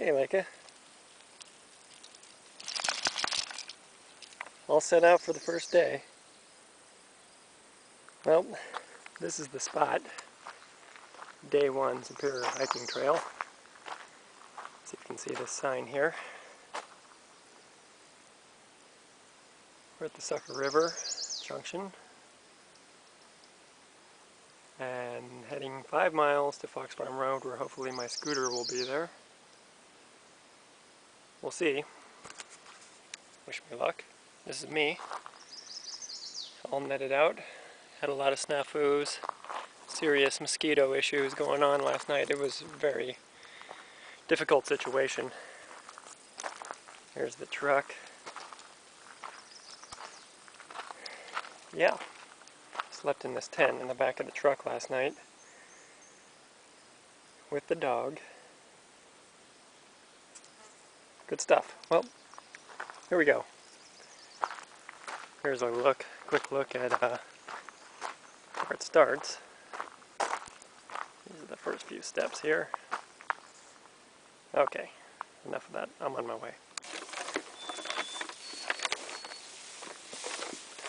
Hey, Laika. All set out for the first day. Well, this is the spot. Day 1 Superior Hiking Trail. So you can see this sign here. We're at the Sucker River Junction. And heading 5 miles to Fox Farm Road, where hopefully my scooter will be there. We'll see. Wish me luck. This is me. All netted out. Had a lot of snafus. Serious mosquito issues going on last night. It was a very difficult situation. Here's the truck. Yeah. Slept in this tent in the back of the truck last night with the dog. Good stuff. Well, here we go. Here's a quick look at where it starts. These are the first few steps here. Okay, enough of that. I'm on my way.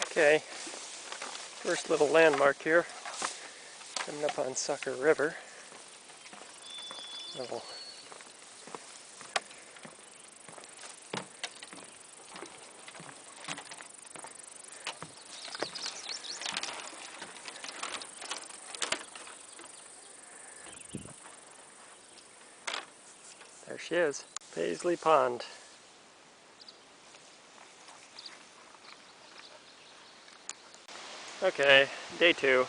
Okay, first little landmark here. Coming up on Sucker River. Little There she is, Paisley Pond. Okay, day 2.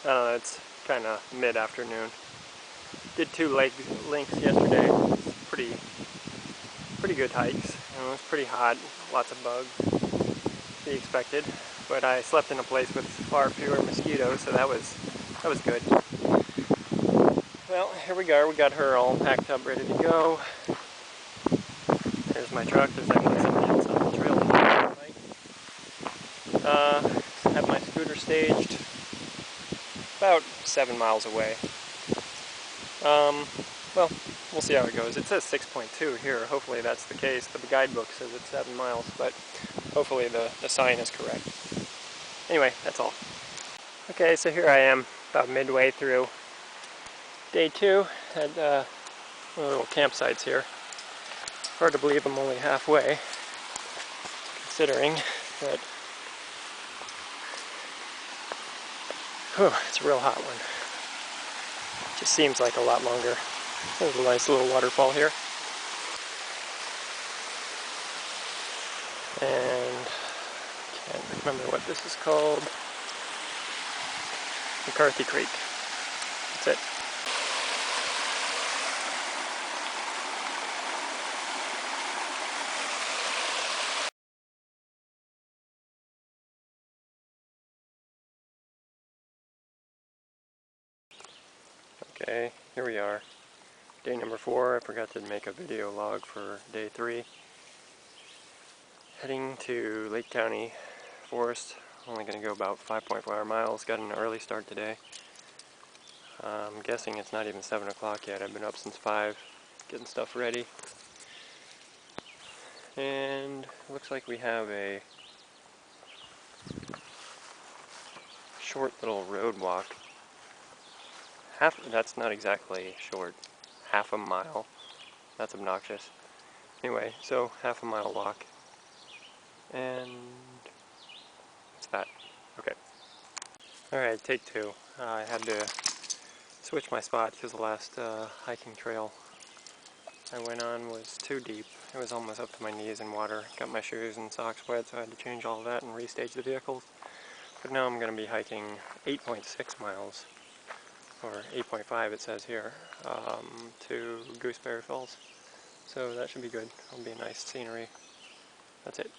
I don't know, it's kind of mid-afternoon. Did 2 links yesterday. Pretty good hikes. It was pretty hot, lots of bugs. To be expected, but I slept in a place with far fewer mosquitoes, so that was good. Well, here we go. We got her all packed up, ready to go. There's my truck. There's actually somebody else on the trail. Have my scooter staged about 7 miles away. Well, we'll see how it goes. It says 6.2 here. Hopefully that's the case. The guidebook says it's 7 miles, but hopefully the sign is correct. Anyway, that's all. Okay, so here I am, about midway through day 2 at one of the little campsites here. Hard to believe I'm only halfway, considering that it's a real hot one. Just seems like a lot longer. There's a nice little waterfall here. And can't remember what this is called. McCarthy Creek. That's it. Okay, here we are. Day number 4. I forgot to make a video log for day 3. Heading to Lake County Forest. Only going to go about 5.4 miles. Got an early start today. I'm guessing it's not even 7 o'clock yet. I've been up since 5, getting stuff ready. And it looks like we have a short little road walk. That's not exactly short. Half a mile. That's obnoxious. Anyway, so half a mile walk. And it's that. Okay. Alright, take 2. I had to switch my spot because the last hiking trail I went on was too deep. It was almost up to my knees in water. Got my shoes and socks wet, so I had to change all of that and restage the vehicles. But now I'm going to be hiking 8.6 miles, or 8.5 it says here, to Gooseberry Falls. So that should be good. It'll be a nice scenery. That's it.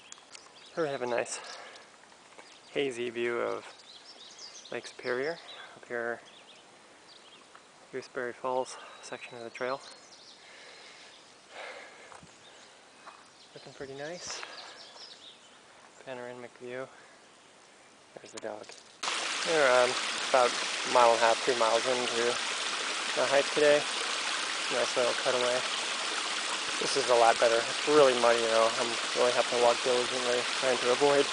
Here we have a nice hazy view of Lake Superior. Up here, Gooseberry Falls section of the trail. Looking pretty nice. Panoramic view. There's the dog. We're about a mile and a half, 2 miles into the hike today. Nice little cutaway. This is a lot better. It's really muddy though. I'm really having to walk diligently, trying to avoid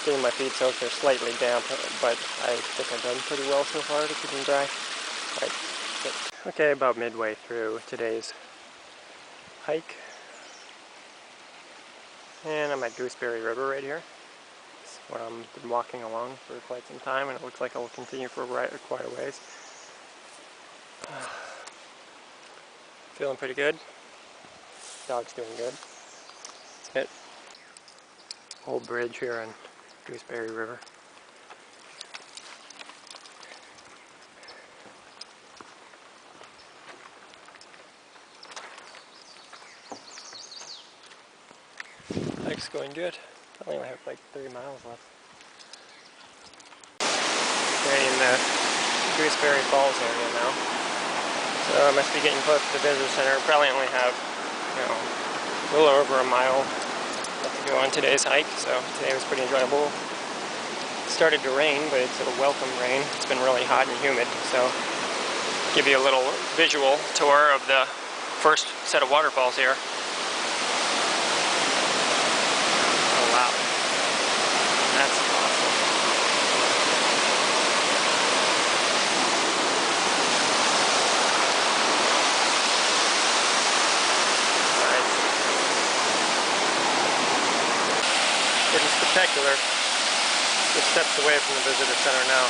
getting my feet soaked. They're slightly damp, but I think I've done pretty well so far to keep them dry. Right. Okay, about midway through today's hike. And I'm at Gooseberry River right here. It's where I've been walking along for quite some time, and it looks like I'll continue for quite a ways. Feeling pretty good. Dog's doing good. That's it. Old bridge here on Gooseberry River. Hike's going good. I only have like 3 miles left. Okay, in the Gooseberry Falls area now. So I must be getting close to the visitor center. Probably only have, a little over a mile left to go on today's hike. So today was pretty enjoyable. It started to rain, but it's a welcome rain. It's been really hot and humid. So give you a little visual tour of the first set of waterfalls here. Oh wow, that's awesome. Nice. Pretty spectacular. Just steps away from the visitor center now.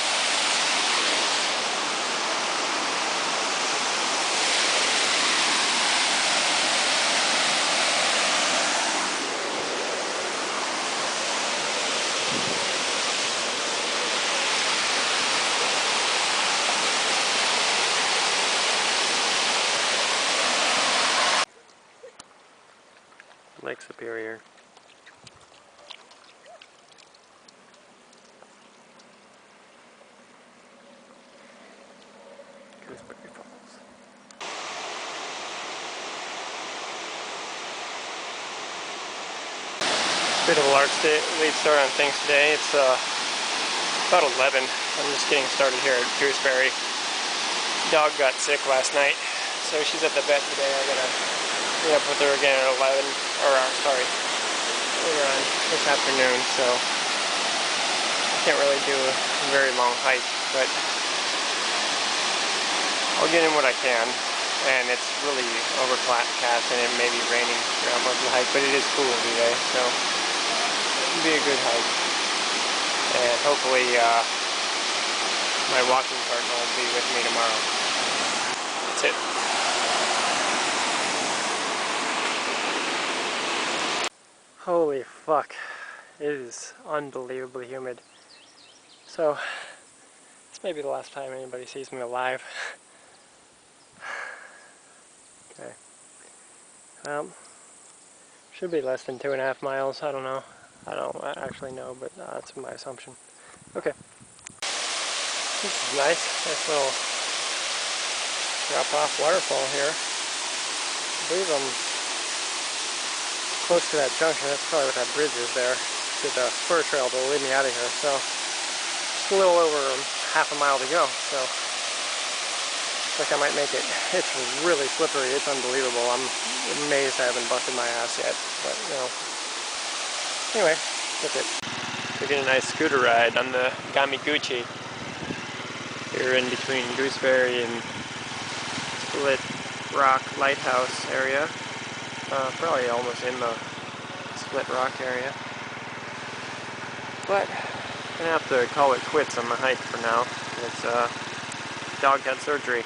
Lake Superior. Gooseberry Falls. Bit of a late start on things today. It's about 11. I'm just getting started here at Gooseberry. Dog got sick last night, so she's at the vet today. I gotta meet up with her again at 11, or sorry, later on this afternoon, so I can't really do a very long hike, but I'll get in what I can. And it's really overcast and it may be raining throughout most of the hike, but it is cool today, so it'll be a good hike. And hopefully my walking partner will be with me tomorrow. That's it. Holy fuck. It is unbelievably humid. So, this may be the last time anybody sees me alive. Okay. Well, should be less than 2.5 miles. I don't know. I don't actually know, but that's my assumption. Okay. This is nice. Nice little drop-off waterfall here. I believe I'm close to that junction. That's probably what that bridge is there. To the spur trail that will lead me out of here. So, just a little over half a mile to go. So, looks like I might make it. It's really slippery. It's unbelievable. I'm amazed I haven't busted my ass yet. But, anyway, that's it. Taking a nice scooter ride on the Gamiguchi here in between Gooseberry and Split Rock Lighthouse area. Probably almost in the Split Rock area. But I'm gonna have to call it quits on the hike for now. It's dog had surgery.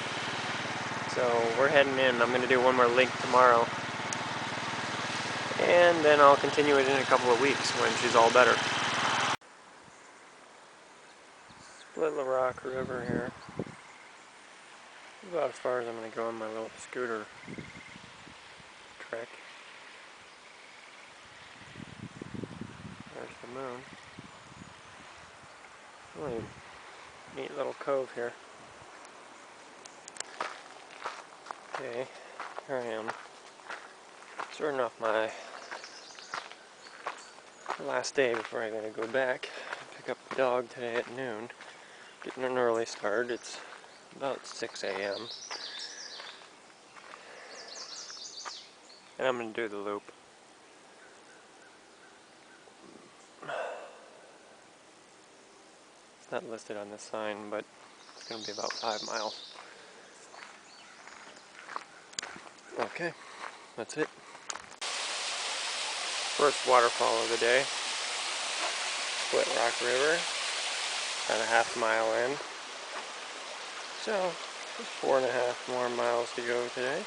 So we're heading in. I'm gonna do one more link tomorrow. And then I'll continue it in a couple of weeks when she's all better. Split Rock River here. About as far as I'm going to go on my little scooter trek. There's the moon. Really neat little cove here. Okay, here I am. Starting off my last day before I'm going to go back. Pick up the dog today at noon. Getting an early start. It's about 6 a.m. And I'm going to do the loop. It's not listed on the sign, but it's going to be about 5 miles. Okay, that's it. First waterfall of the day. Split Rock River. About a half mile in. So, just 4.5 more miles to go today.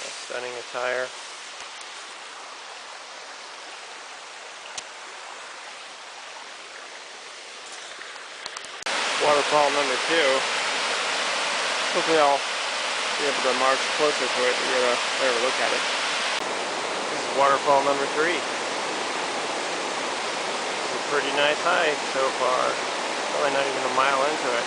A stunning attire. Waterfall number 2. Hopefully I'll be able to march closer to it and get a better look at it. This is waterfall number 3. It's a pretty nice hike so far. Probably not even a mile into it.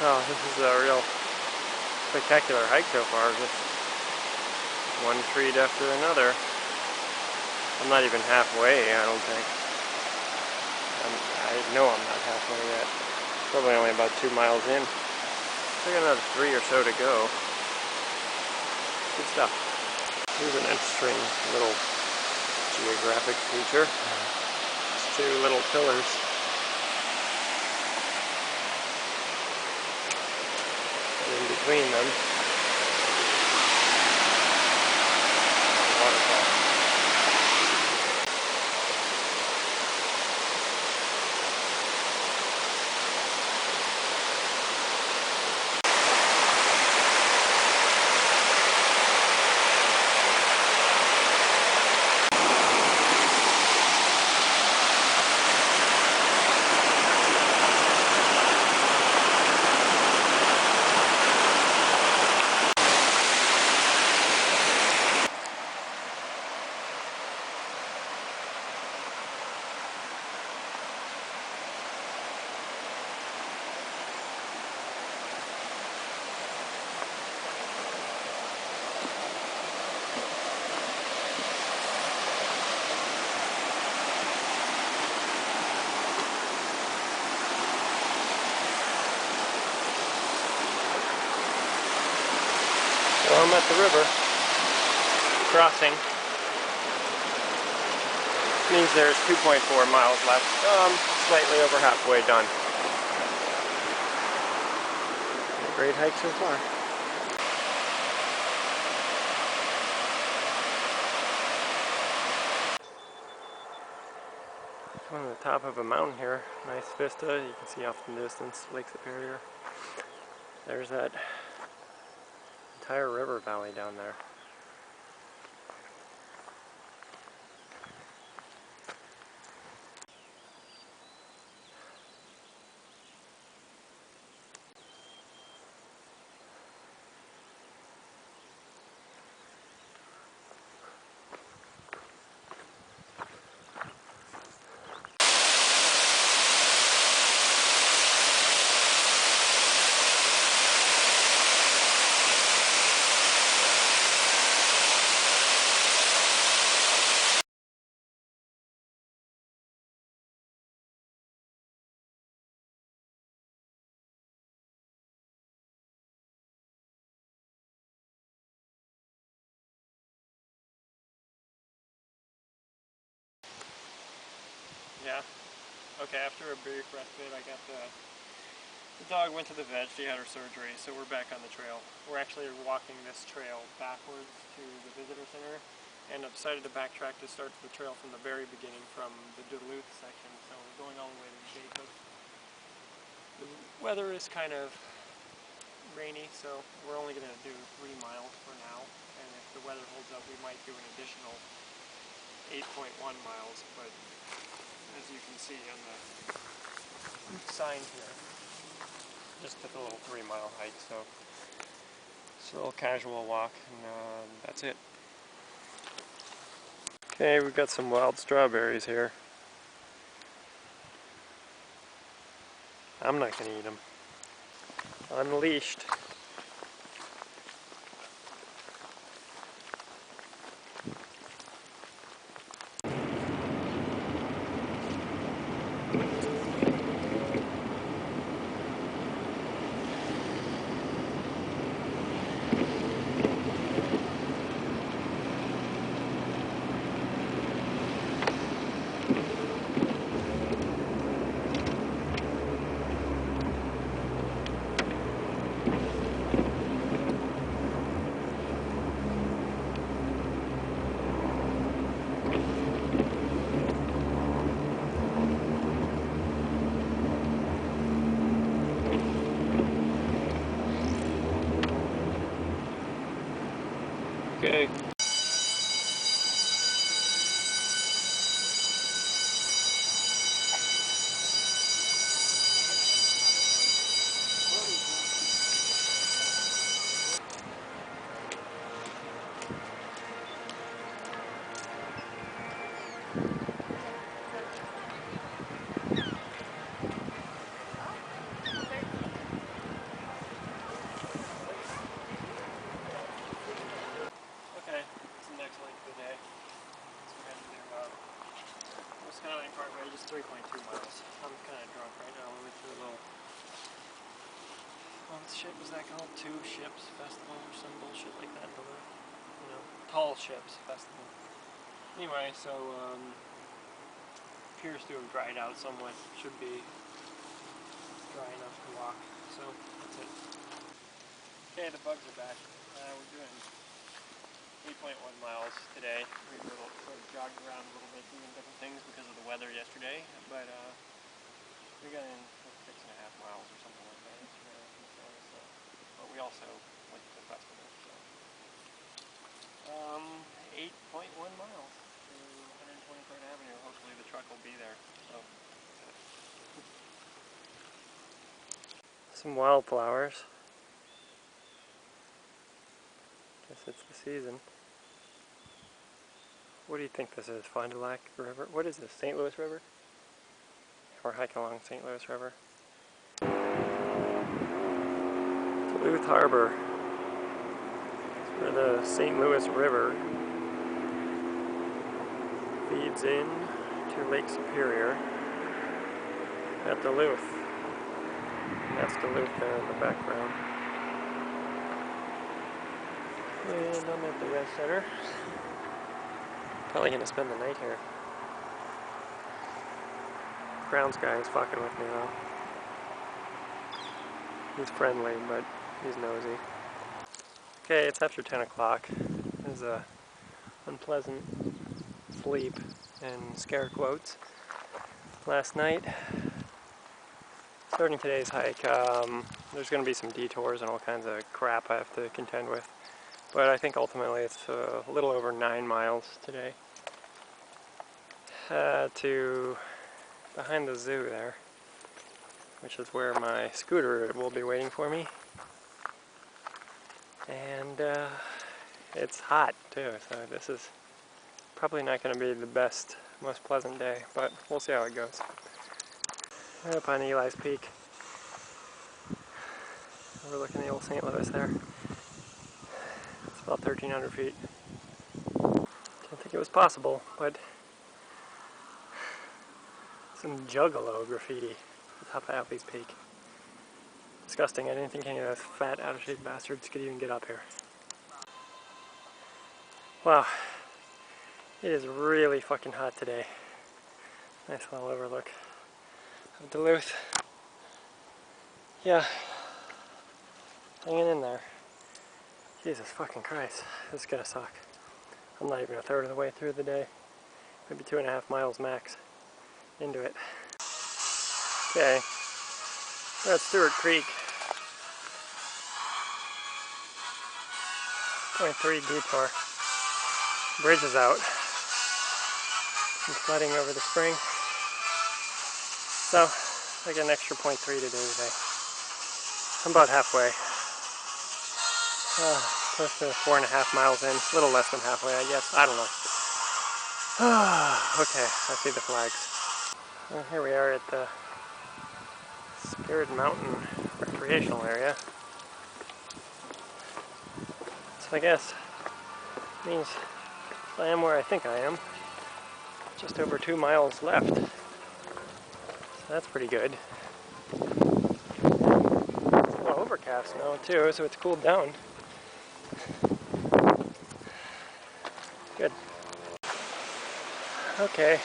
Oh, this is a real spectacular hike so far, just one treat after another. I'm not even halfway, I don't think. I know I'm not halfway yet. Probably only about 2 miles in. I got another 3 or so to go. Good stuff. Here's an interesting little geographic feature. It's 2 little pillars. In between them, waterfall. Well, I'm at the river crossing. Means there's 2.4 miles left. Slightly over halfway done. Great hike so far. I'm on the top of a mountain here. Nice vista. You can see off in the distance Lake Superior. There's that entire river valley down there. Yeah. Okay, after a brief respite, I got the dog went to the vet, she had her surgery, so we're back on the trail. We're actually walking this trail backwards to the visitor center, and I've decided to backtrack to start the trail from the very beginning, from the Duluth section. So we're going all the way to the weather is kind of rainy, so we're only going to do 3 miles for now, and if the weather holds up we might do an additional 8.1 miles, but as you can see on the sign here, just a little 3-mile hike, so it's a little casual walk, and that's it. Okay, we've got some wild strawberries here. I'm not going to eat them. Unleashed. Okay. Okay, it's the next length of the day. So we're going to do Skyline Parkway, just 3.2 miles. I'm kind of drunk right now. We went to a little, what ship was that called? Two Ships Festival or some bullshit like that. You know, Tall Ships Festival. Anyway, so appears to have dried out somewhat. Should be dry enough to walk. So that's it. Okay, the bugs are back. We're doing 8.1 miles today. We sort of jogged around a little bit doing different things because of the weather yesterday, but we got in 6.5 miles or something like that yesterday, so, but we also went to the festival, so 8.1 miles to 123rd Avenue. Hopefully the truck will be there. So some wildflowers. Guess it's the season. What do you think this is? Fond du Lac River? What is this? St. Louis River? We're hiking along St. Louis River. Duluth Harbor. It's where the St. Louis River feeds in to Lake Superior at Duluth. That's Duluth there in the background. And I'm at the Res Center. Probably gonna spend the night here. Grounds guy is fucking with me though. He's friendly, but he's nosy. Okay, it's after 10 o'clock. It was a unpleasant sleep in scare quotes last night. Starting today's hike, there's going to be some detours and all kinds of crap I have to contend with. But I think ultimately it's a little over 9 miles today. To behind the zoo there, which is where my scooter will be waiting for me. And it's hot too, so this is probably not going to be the best, most pleasant day, but we'll see how it goes. Right up on Eli's Peak, overlooking the old St. Louis there. It's about 1,300 feet. Didn't think it was possible, but some juggalo graffiti at the top of Eli's Peak. Disgusting. I didn't think any of those fat, out-of-shape bastards could even get up here. Wow. It is really fucking hot today. Nice little overlook of Duluth. Yeah. Hanging in there. Jesus fucking Christ. This is gonna suck. I'm not even a third of the way through the day. Maybe 2.5 miles max into it. Okay. That's Stewart Creek. .3 detour. Bridge is out. Some flooding over the spring. So I got an extra .3 to do today. I'm about halfway. Close to 4.5 miles in. A little less than halfway, I guess. I don't know. Okay, I see the flags. Well, here we are at the Spirit Mountain recreational area. So I guess it means I am where I think I am. Just over 2 miles left. So that's pretty good. It's a little overcast now too, so it's cooled down. Good. Okay.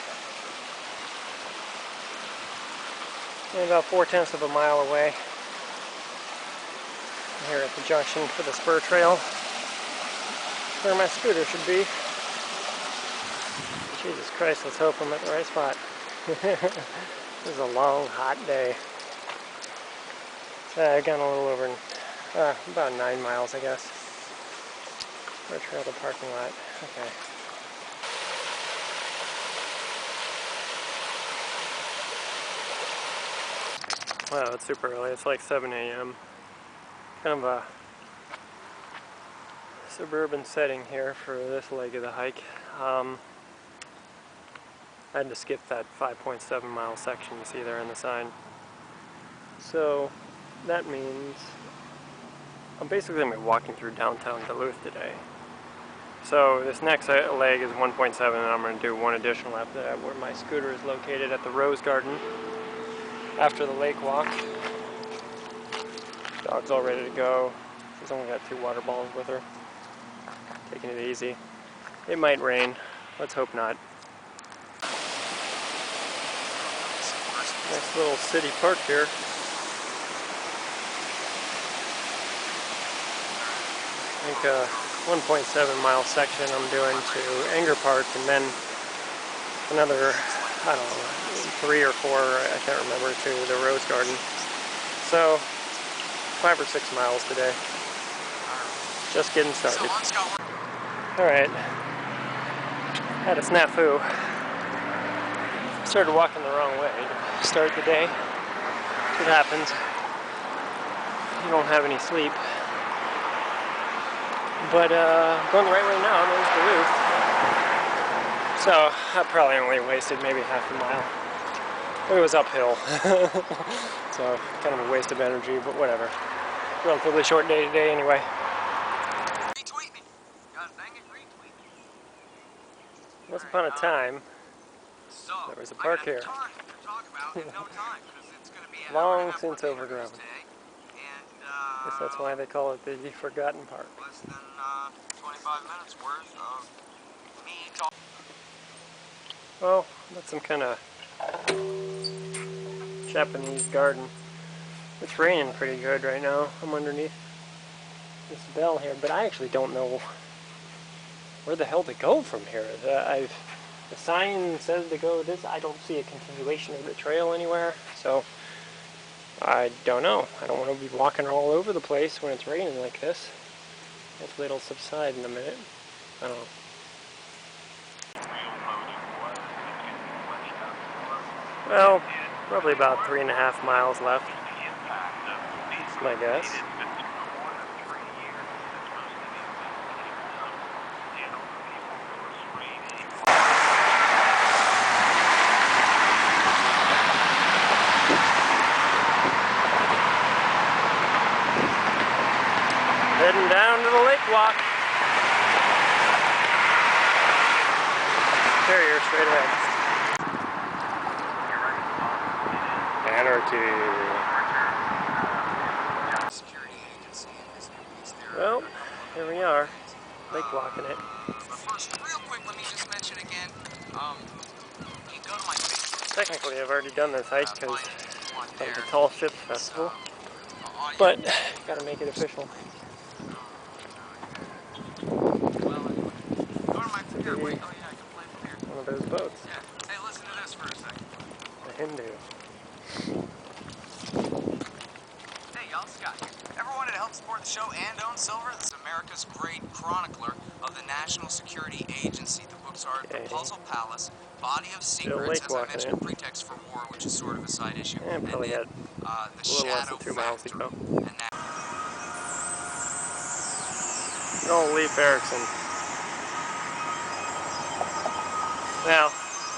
I'm about 4/10 of a mile away. Here at the junction for the spur trail, where my scooter should be. Jesus Christ, let's hope I'm at the right spot. This is a long, hot day. So I've gone a little over, about 9 miles, I guess. Spur trail to parking lot. Okay. Wow, it's super early. It's like 7 a.m. Kind of a suburban setting here for this leg of the hike. I had to skip that 5.7 mile section you see there in the sign. So that means I'm basically going to be walking through downtown Duluth today. So this next leg is 1.7 and I'm going to do one additional after that where my scooter is located at the Rose Garden after the lake walk. Dog's all ready to go. She's only got 2 water balls with her. Taking it easy. It might rain. Let's hope not. Nice little city park here. I think 1.7 mile section I'm doing to Anger Park and then another, I don't know, 3 or 4, I can't remember, to the Rose Garden. So 5 or 6 miles today. Just getting started. Alright. Had a snafu. Started walking the wrong way to start the day. It happens. You don't have any sleep. But going the right way now, there's Duluth. So I probably only wasted maybe half a mile. But it was uphill. So kind of a waste of energy, but whatever. Relatively short day today anyway. Retweet me. God dang it, retweet me. Once upon a time, there was a park here. Long since overgrown. Guess that's why they call it the Forgotten Park. Less than 25 minutes worth of me talking. Well, that's some kind of Japanese garden. It's raining pretty good right now. I'm underneath this bell here, but I actually don't know where the hell to go from here. The sign says to go this. I don't see a continuation of the trail anywhere, so I don't know. I don't want to be walking all over the place when it's raining like this. Hopefully it'll subside in a minute. I don't know. Well, probably about 3.5 miles left. That's my guess. Heading down to the lake walk. Carrier straight ahead. Anarchy. Well, here we are, lake walking it. But first, real quick, let me just mention again, you go to my Facebook. Technically, I've already done this hike because of the Tall Ships Festival, but gotta make it official. One of those boats. Yeah. Hey, listen to this for a second. The Hindu. Scott here. Ever wanted to help support the show and own silver? This is America's great chronicler of the National Security Agency. The books are The Puzzle Palace, Body of Still Secrets, lake as I walking mentioned, it. Pretext for War, which is sort of a side issue, And and probably then got The a little less Shadow than 2 miles to Factory. go. And now Good old Leif Erikson. Now,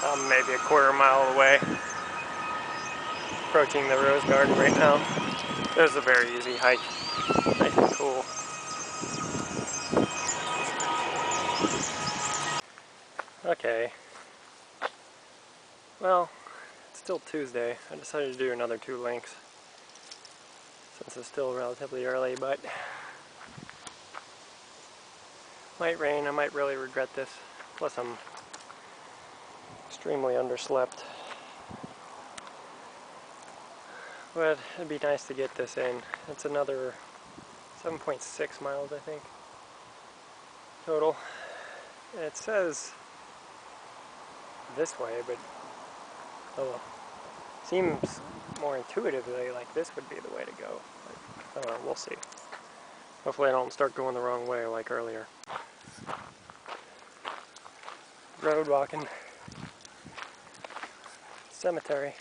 I'm maybe a quarter-mile away. Approaching the Rose Garden right now. This is a very easy hike. Nice and cool. Okay. Well, it's still Tuesday. I decided to do another 2 links since it's still relatively early, but might rain. I might really regret this. Plus, I'm extremely underslept. But it'd be nice to get this in. It's another 7.6 miles, I think, total. It says this way, but oh well. Seems more intuitively like this would be the way to go. But, I don't know, we'll see. Hopefully I don't start going the wrong way like earlier. Road walking. Cemetery.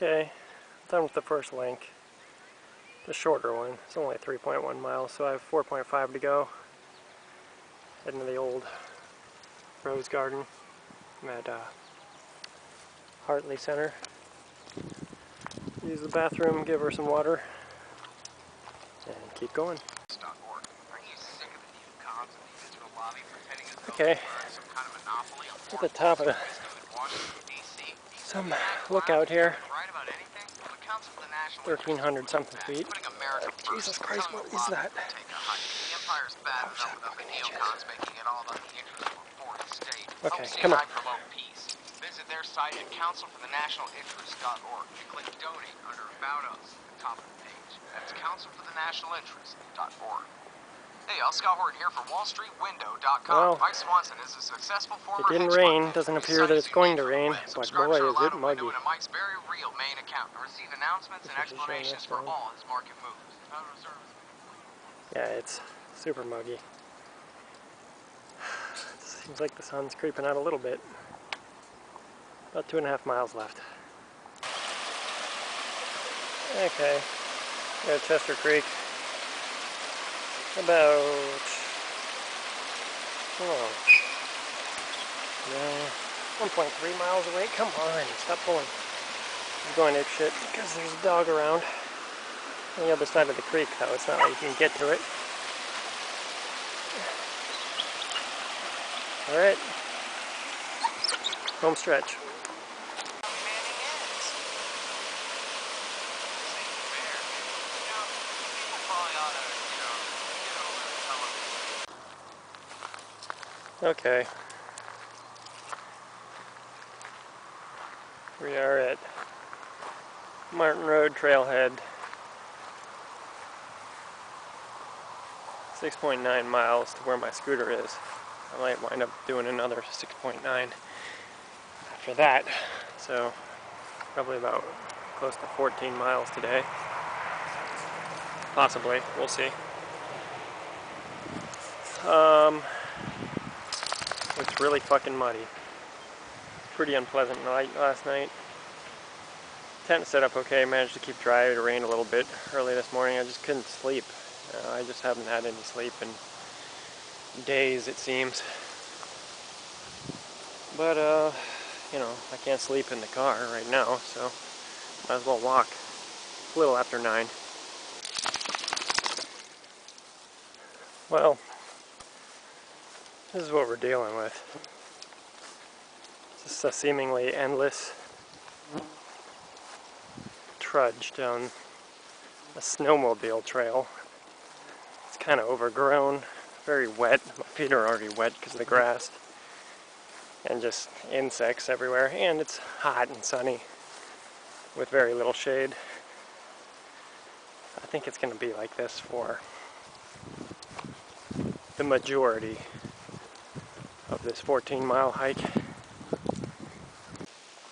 Okay, done with the first link. The shorter one. It's only 3.1 miles, so I have 4.5 to go. Heading to the old Rose Garden. I'm at Hartley Center. Use the bathroom, give her some water, and keep going. Okay, at the top of some lookout here. 1,300 something feet. Jesus Christ, what is that? Okay, come on. Visit their site at councilforthenationalinterest.org and click donate under About Us at the top of the page. That's councilforthenationalinterest.org. Hey, y'all, Scott Horton here for WallStreetWindow.com. Well, Mike Swanson is a successful former it didn't hedge fund rain. manager. Doesn't His appear site that is it's going unique to on the rain, web. but Subscribe boy, to is it Allow muggy. Window into Mike's very real main account and receive announcements and I should show explanations this for one. all his market moves. Yeah, it's super muggy. It seems like the sun's creeping out a little bit. About 2.5 miles left. Okay, go to Chester Creek. About, oh, no, 1.3 miles away. Come on, stop pulling. I'm going ape shit because there's a dog around. On the other side of the creek, though. It's not like you can get to it. Alright. Home stretch. Okay. We are at Martin Road Trailhead. 6.9 miles to where my scooter is. I might wind up doing another 6.9 after that. So probably about close to 14 miles today. Possibly. We'll see. It's really fucking muddy. Pretty unpleasant night last night. Tent set up okay, managed to keep dry. It rained a little bit early this morning. I just couldn't sleep. I just haven't had any sleep in days, it seems. But, you know, I can't sleep in the car right now, so might as well walk. It's a little after 9. Well, this is what we're dealing with. Just a seemingly endless trudge down a snowmobile trail. It's kind of overgrown, very wet. My feet are already wet because of the grass. and just insects everywhere, and it's hot and sunny with very little shade. I think it's going to be like this for the majority of this 14-mile hike.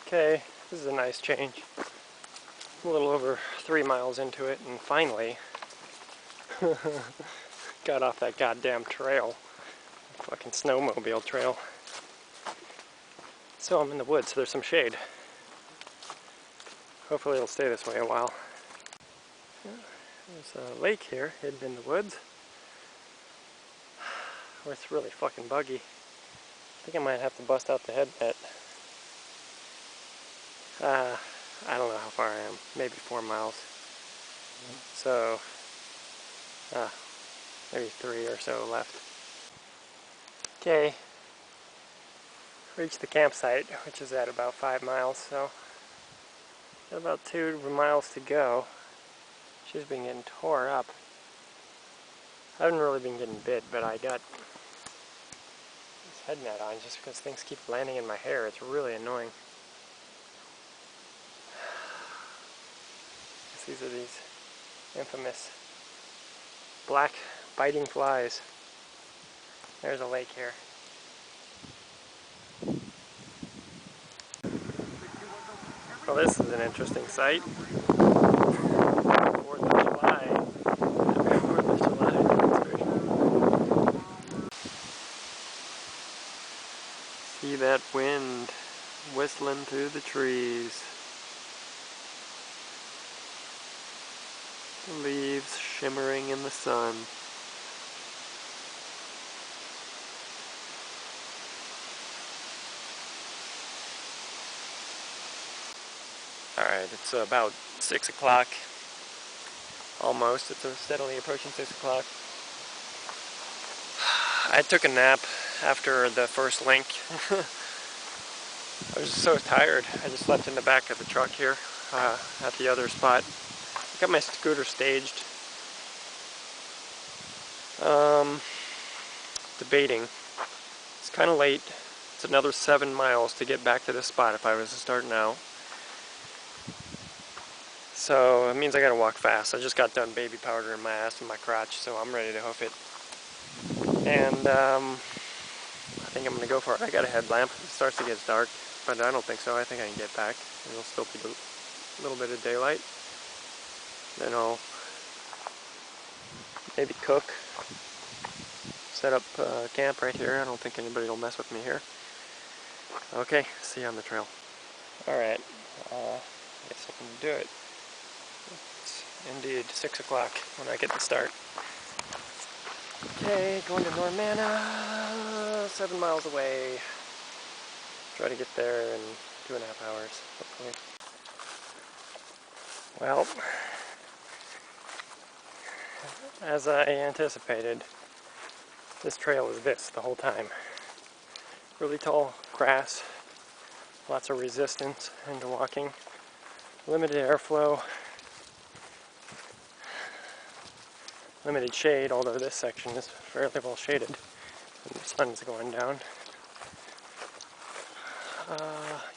Okay, this is a nice change. A little over 3 miles into it, and finally got off that goddamn trail. Fucking snowmobile trail. So I'm in the woods, so there's some shade. Hopefully it'll stay this way a while. There's a lake here, hidden in the woods. Where it's really fucking buggy. I think I might have to bust out the head net. I don't know how far I am. Maybe 4 miles. So, maybe 3 or so left. Okay. Reached the campsite, which is at about 5 miles, so got about 2 miles to go. She's been getting tore up. I haven't really been getting bit, but I got this head net on just because things keep landing in my hair. It's really annoying. These are these infamous black biting flies. There's a lake here. Well, this is an interesting sight. 4th of July. Happy 4th of July demonstration. See that wind whistling through the trees. The leaves shimmering in the sun. Alright, it's about 6 o'clock. Almost. It's steadily approaching 6 o'clock. I took a nap after the first link. I was just so tired. I just slept in the back of the truck here at the other spot. I got my scooter staged. Debating. It's kind of late. It's another 7 miles to get back to this spot if I was to start now. So it means I gotta walk fast. I just got done baby powder in my ass and my crotch, so I'm ready to hoof it. And I think I'm gonna go for it. I got a headlamp. It starts to get dark, but I don't think so. I think I can get back. It'll still be a little bit of daylight. Then I'll maybe cook. Set up camp right here. I don't think anybody will mess with me here. Okay, see you on the trail. Alright, I guess I can do it. It's indeed 6 o'clock when I get to start. Okay, going to Normanna, 7 miles away. Try to get there in 2.5 hours, hopefully. Well, as I anticipated, this trail is this the whole time. Really tall grass, lots of resistance into walking, limited airflow, limited shade, although this section is fairly well shaded and the sun's going down.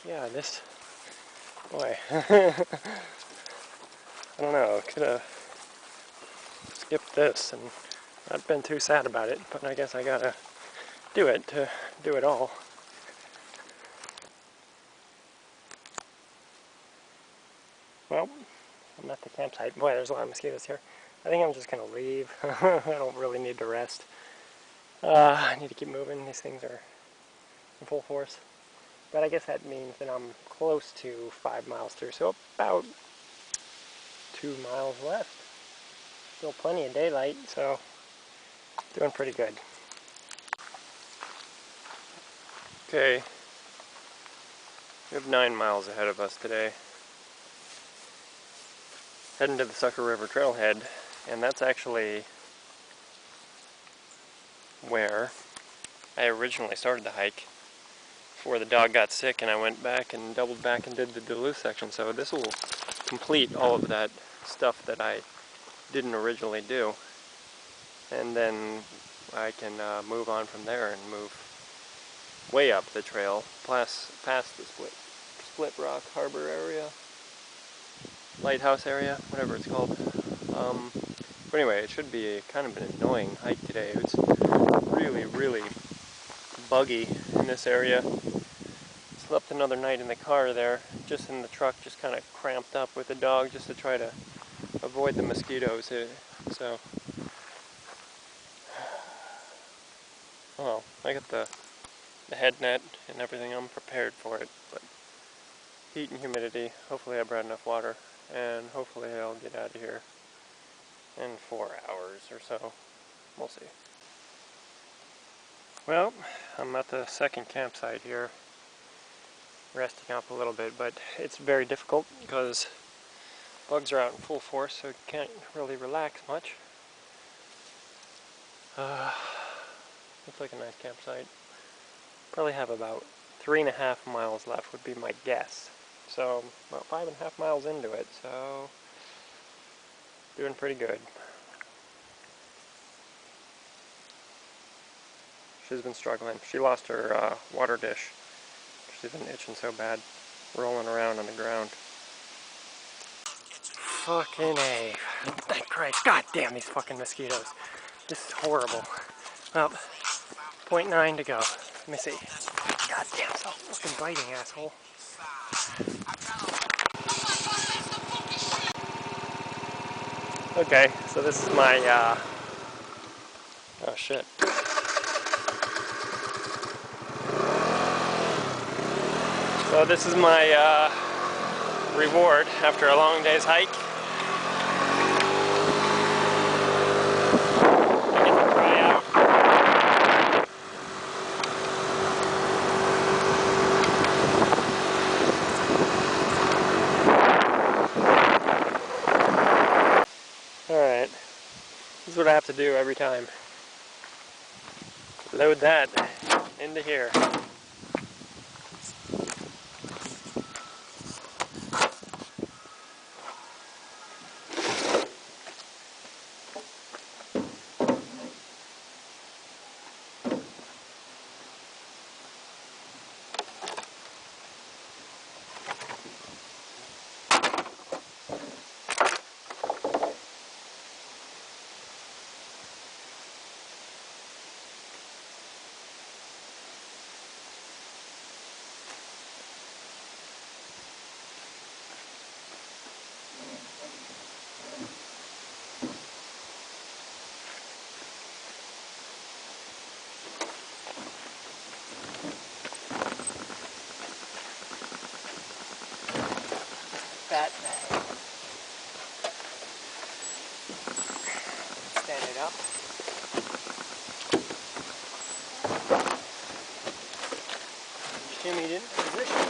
Yeah, this, boy, I don't know, could have skipped this and not been too sad about it, but I guess I gotta do it to do it all. Well, I'm at the campsite. Boy, there's a lot of mosquitoes here. I think I'm just gonna leave. I don't really need to rest. I need to keep moving. These things are in full force. But I guess that means that I'm close to 5 miles through, so about 2 miles left. Still plenty of daylight, so doing pretty good. Okay, we have 9 miles ahead of us today. Heading to the Sucker River Trailhead, and that's actually where I originally started the hike before the dog got sick and I went back and doubled back and did the Duluth section. So this will complete all of that stuff that I didn't originally do, and then I can move on from there and move way up the trail, past the Split Rock Harbor area, lighthouse area, whatever it's called. But anyway, it should be kind of an annoying hike today. It's really, really buggy in this area. Slept another night in the car there, just in the truck, just kind of cramped up with the dog just to try to avoid the mosquitoes. So, well, I got the head net and everything. I'm prepared for it, but heat and humidity. Hopefully I brought enough water, and hopefully I'll get out of here in 4 hours or so. We'll see. Well, I'm at the second campsite here, resting up a little bit, but it's very difficult because bugs are out in full force, so you can't really relax much. Looks like a nice campsite. Probably have about 3.5 miles left would be my guess. So about 5.5 miles into it, so doing pretty good. She's been struggling. She lost her water dish. She's been itching so bad, rolling around on the ground. Fucking A. Thank Christ. God damn these fucking mosquitoes. This is horrible. Well, 0.9 to go. Let me see. God damn, stop fucking biting, asshole. Okay, so this is my, oh shit. So this is my, reward after a long day's hike. I get to dry out. Alright, this is what I have to do every time. Load that into here. That. Stand it up. Shimmy it into position.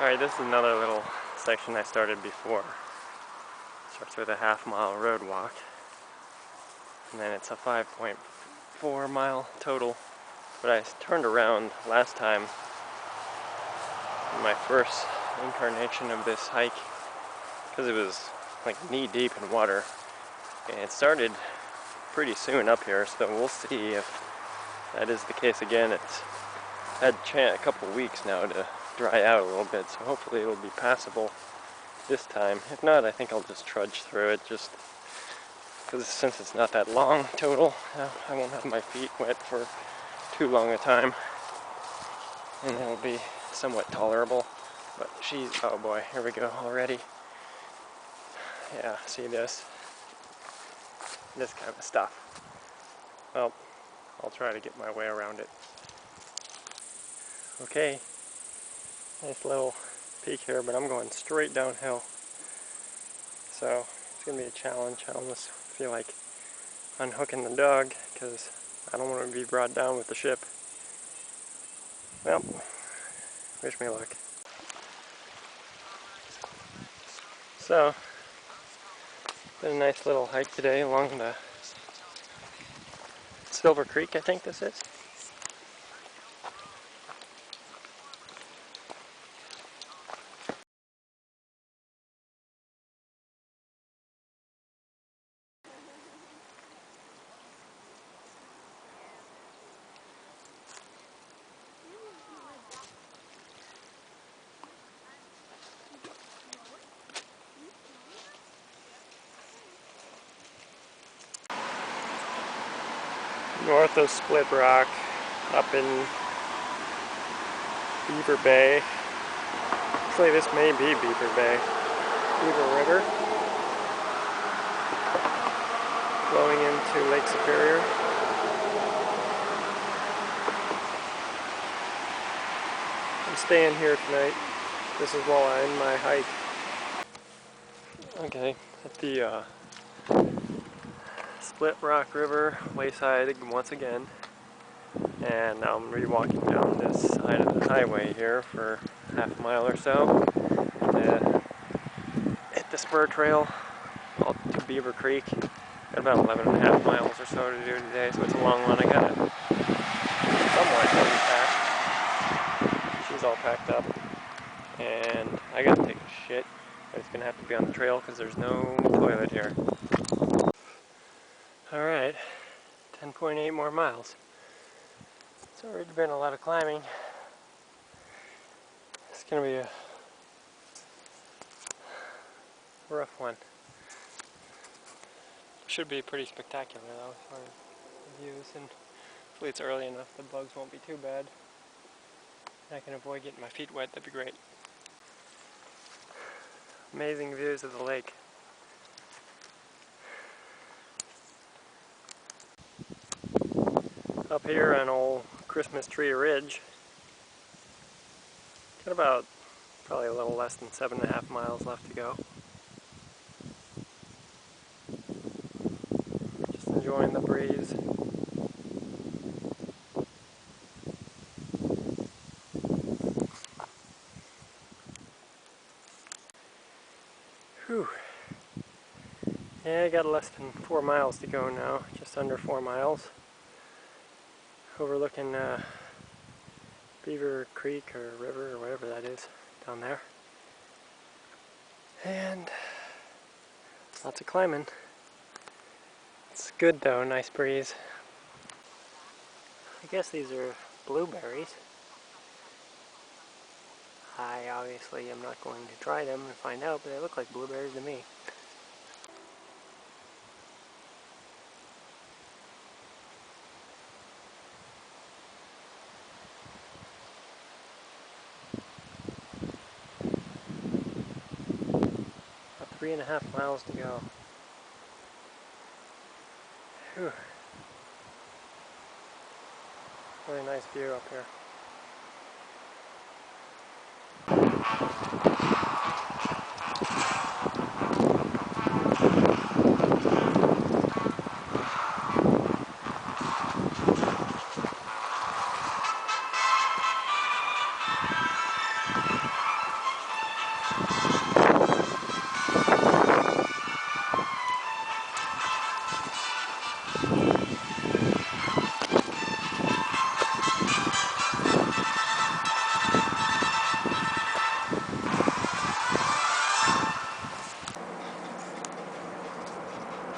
Alright, this is another little section I started before. Starts with a half-mile road walk, and then it's a 5.4 mile total. But I turned around last time, in my first incarnation of this hike, because it was like knee-deep in water, and it started pretty soon up here, so we'll see if that is the case again. It's had a couple weeks now to dry out a little bit, so hopefully it'll be passable this time. If not, I think I'll just trudge through it, just because since it's not that long total, I won't have my feet wet for too long a time, and it'll be somewhat tolerable. But she's, oh boy, here we go already. Yeah, see this kind of stuff. Well, I'll try to get my way around it. Okay, nice little peak here, but I'm going straight downhill. So it's going to be a challenge. I almost feel like unhooking the dog because I don't want to be brought down with the ship. Well, wish me luck. So, been a nice little hike today along the Silver Creek, I think this is. North of Split Rock, up in Beaver Bay. Actually, this may be Beaver Bay. Beaver River, flowing into Lake Superior. I'm staying here tonight. This is while I end my hike. Okay, at the Split Rock River wayside once again, and now I'm re-walking down this side of the highway here for half a mile or so to hit the spur trail all to Beaver Creek. Got about 11.5 miles or so to do today, so it's a long one. I got it somewhat packed. She's all packed up, and I gotta take a shit, but it's gonna have to be on the trail because there's no toilet here. Alright, 10.8 more miles. It's already been a lot of climbing. It's gonna be a rough one. Should be pretty spectacular though, as far as the views, and hopefully it's early enough the bugs won't be too bad. I can avoid getting my feet wet, that'd be great. Amazing views of the lake. Up here on old Christmas Tree Ridge, got about probably a little less than 7.5 miles left to go. Just enjoying the breeze. Whew. Yeah, I got less than 4 miles to go now, just under 4 miles. Overlooking Beaver Creek or river or whatever that is down there. And lots of climbing. It's good though, nice breeze. I guess these are blueberries. I obviously am not going to try them and find out, but they look like blueberries to me. About 3.5 miles to go. Whew. Really nice view up here.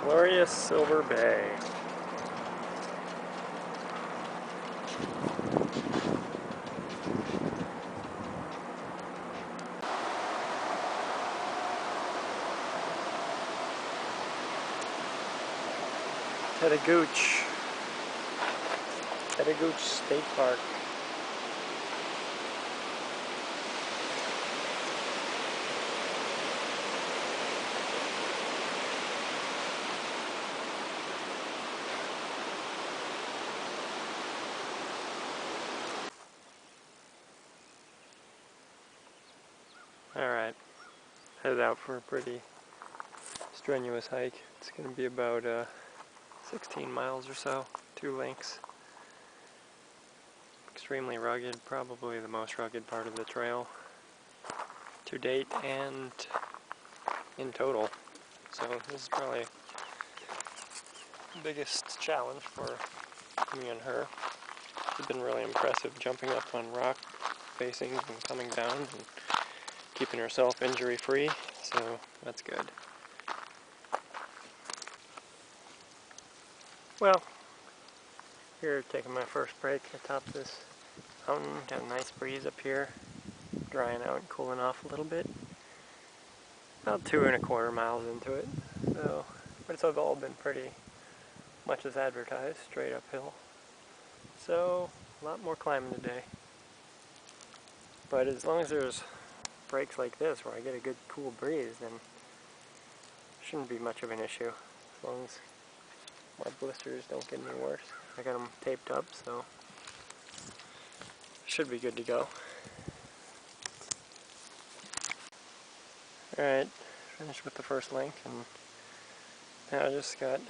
Glorious Silver Bay. Tedagooch State Park. Alright, headed out for a pretty strenuous hike. It's going to be about 16 miles or so, 2 lengths. Extremely rugged, probably the most rugged part of the trail to date, and in total. So this is probably the biggest challenge for me and her. She's been really impressive jumping up on rock facings and coming down and keeping herself injury free, so that's good. Well, here taking my first break atop this mountain. Got a nice breeze up here, drying out and cooling off a little bit. About 2¼ miles into it, so, but it's all been pretty much as advertised, straight uphill. So, a lot more climbing today. But as long as there's breaks like this where I get a good cool breeze, then it shouldn't be much of an issue. As long as my blisters don't get any worse. I got them taped up, so should be good to go. Alright, finished with the first link, and now I just got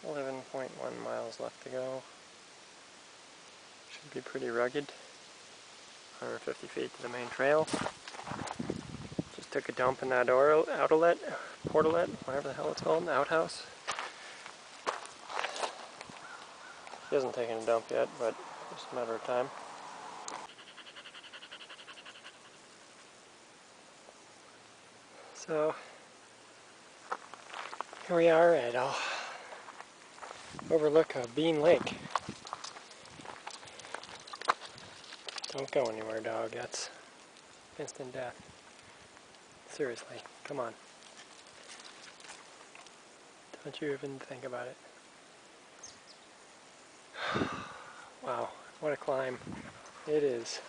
11.1 miles left to go. Should be pretty rugged. 150 feet to the main trail. Just took a dump in that portalet, whatever the hell it's called, outhouse. He hasn't taken a dump yet, but just a matter of time. So, here we are at overlook a Bean Lake. Don't go anywhere, dog. That's instant death. Seriously, come on. Don't you even think about it. Wow, what a climb. It is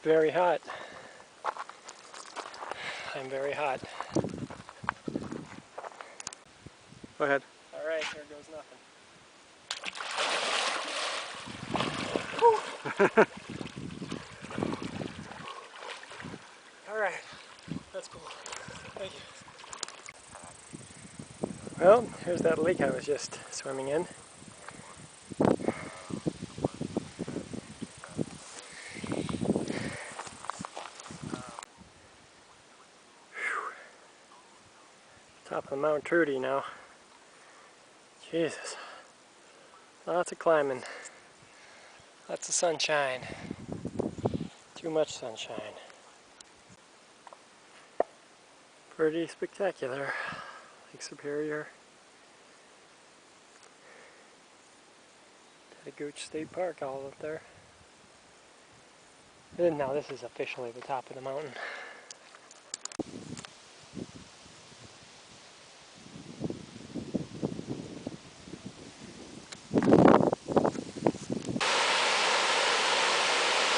very hot. I'm very hot. Go ahead. Alright, there goes nothing. Alright, that's cool. Thank you. Well, here's that lake I was just swimming in. Top of Mount Trudy now. Jesus. Lots of climbing. Lots of sunshine. Too much sunshine. Pretty spectacular. Lake Superior. Gooch State Park all up there. And now this is officially the top of the mountain.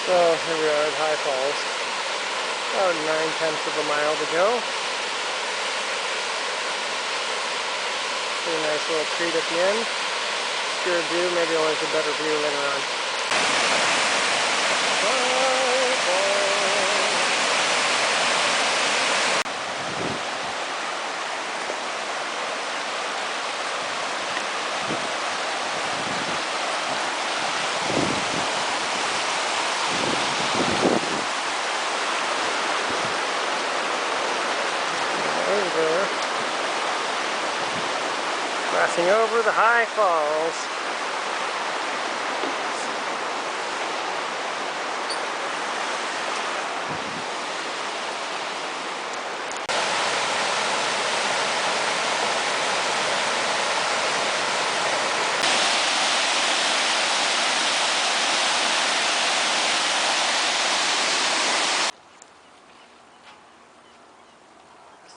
So here we are at High Falls. About 9/10 of a mile to go. Pretty nice little treat at the end. Good view, maybe always a better view later on. Crossing over the High Falls.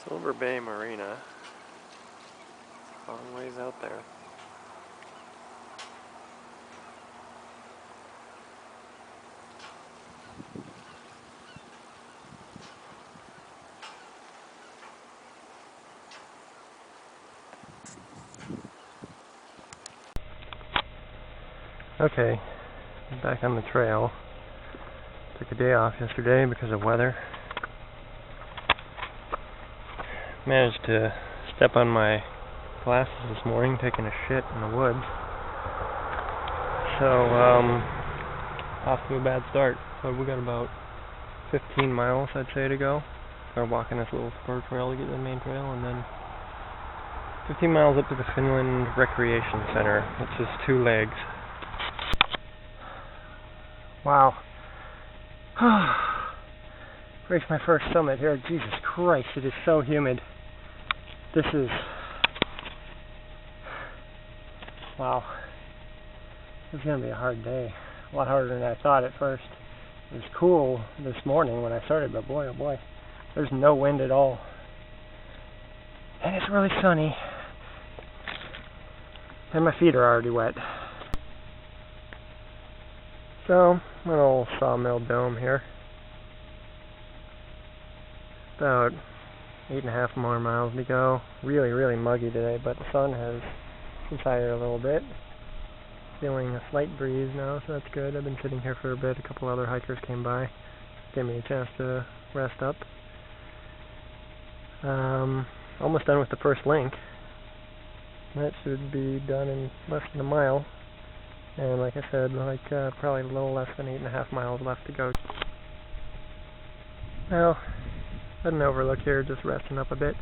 Silver Bay Marina. Long ways out there. Okay, back on the trail. Took a day off yesterday because of weather. Managed to step on my glasses this morning, taking a shit in the woods. So, off to a bad start. But we got about 15 miles, I'd say, to go. We're walking this little spur trail to get to the main trail, and then 15 miles up to the Finland Recreation Center. It's just 2 legs. Wow. Reached my first summit here. Jesus Christ, it is so humid. This is... Wow. This is going to be a hard day. A lot harder than I thought at first. It was cool this morning when I started, but boy, oh boy, there's no wind at all. And it's really sunny. And my feet are already wet. So, little sawmill dome here. About 8.5 more miles to go. Really, really muggy today, but the sun has subsided a little bit. Feeling a slight breeze now, so that's good. I've been sitting here for a bit. A couple other hikers came by. Gave me a chance to rest up. Almost done with the first link. That should be done in less than a mile. And like I said, probably a little less than 8.5 miles left to go. Well, had an overlook here, just resting up a bit.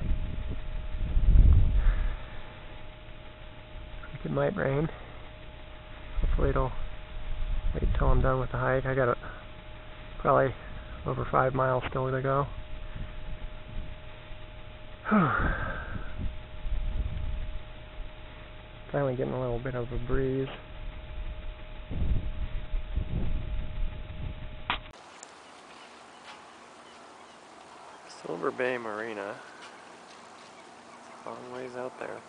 I think it might rain. Hopefully it'll wait till I'm done with the hike. I got probably over 5 miles still to go. Finally getting a little bit of a breeze. Silver Bay Marina. Long ways out there.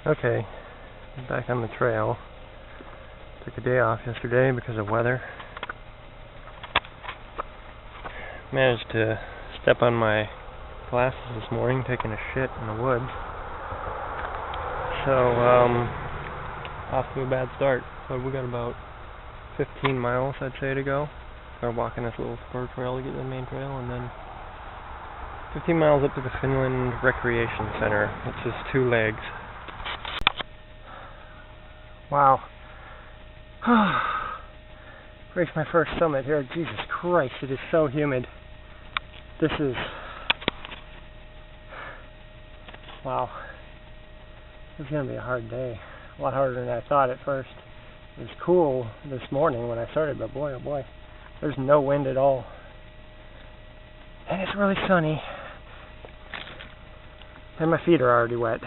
Okay, back on the trail. Took a day off yesterday because of weather. Managed to step on my glasses this morning, taking a shit in the woods. So, off to a bad start. But we got about 15 miles, I'd say, to go. We're walking this little spur trail to get to the main trail, and then 15 miles up to the Finland Recreation Center. It's just 2 legs. Wow. Reached my first summit here. Jesus Christ, it is so humid. This is... Wow. This is going to be a hard day. A lot harder than I thought at first. It was cool this morning when I started, but boy, oh boy, there's no wind at all. And it's really sunny. And my feet are already wet.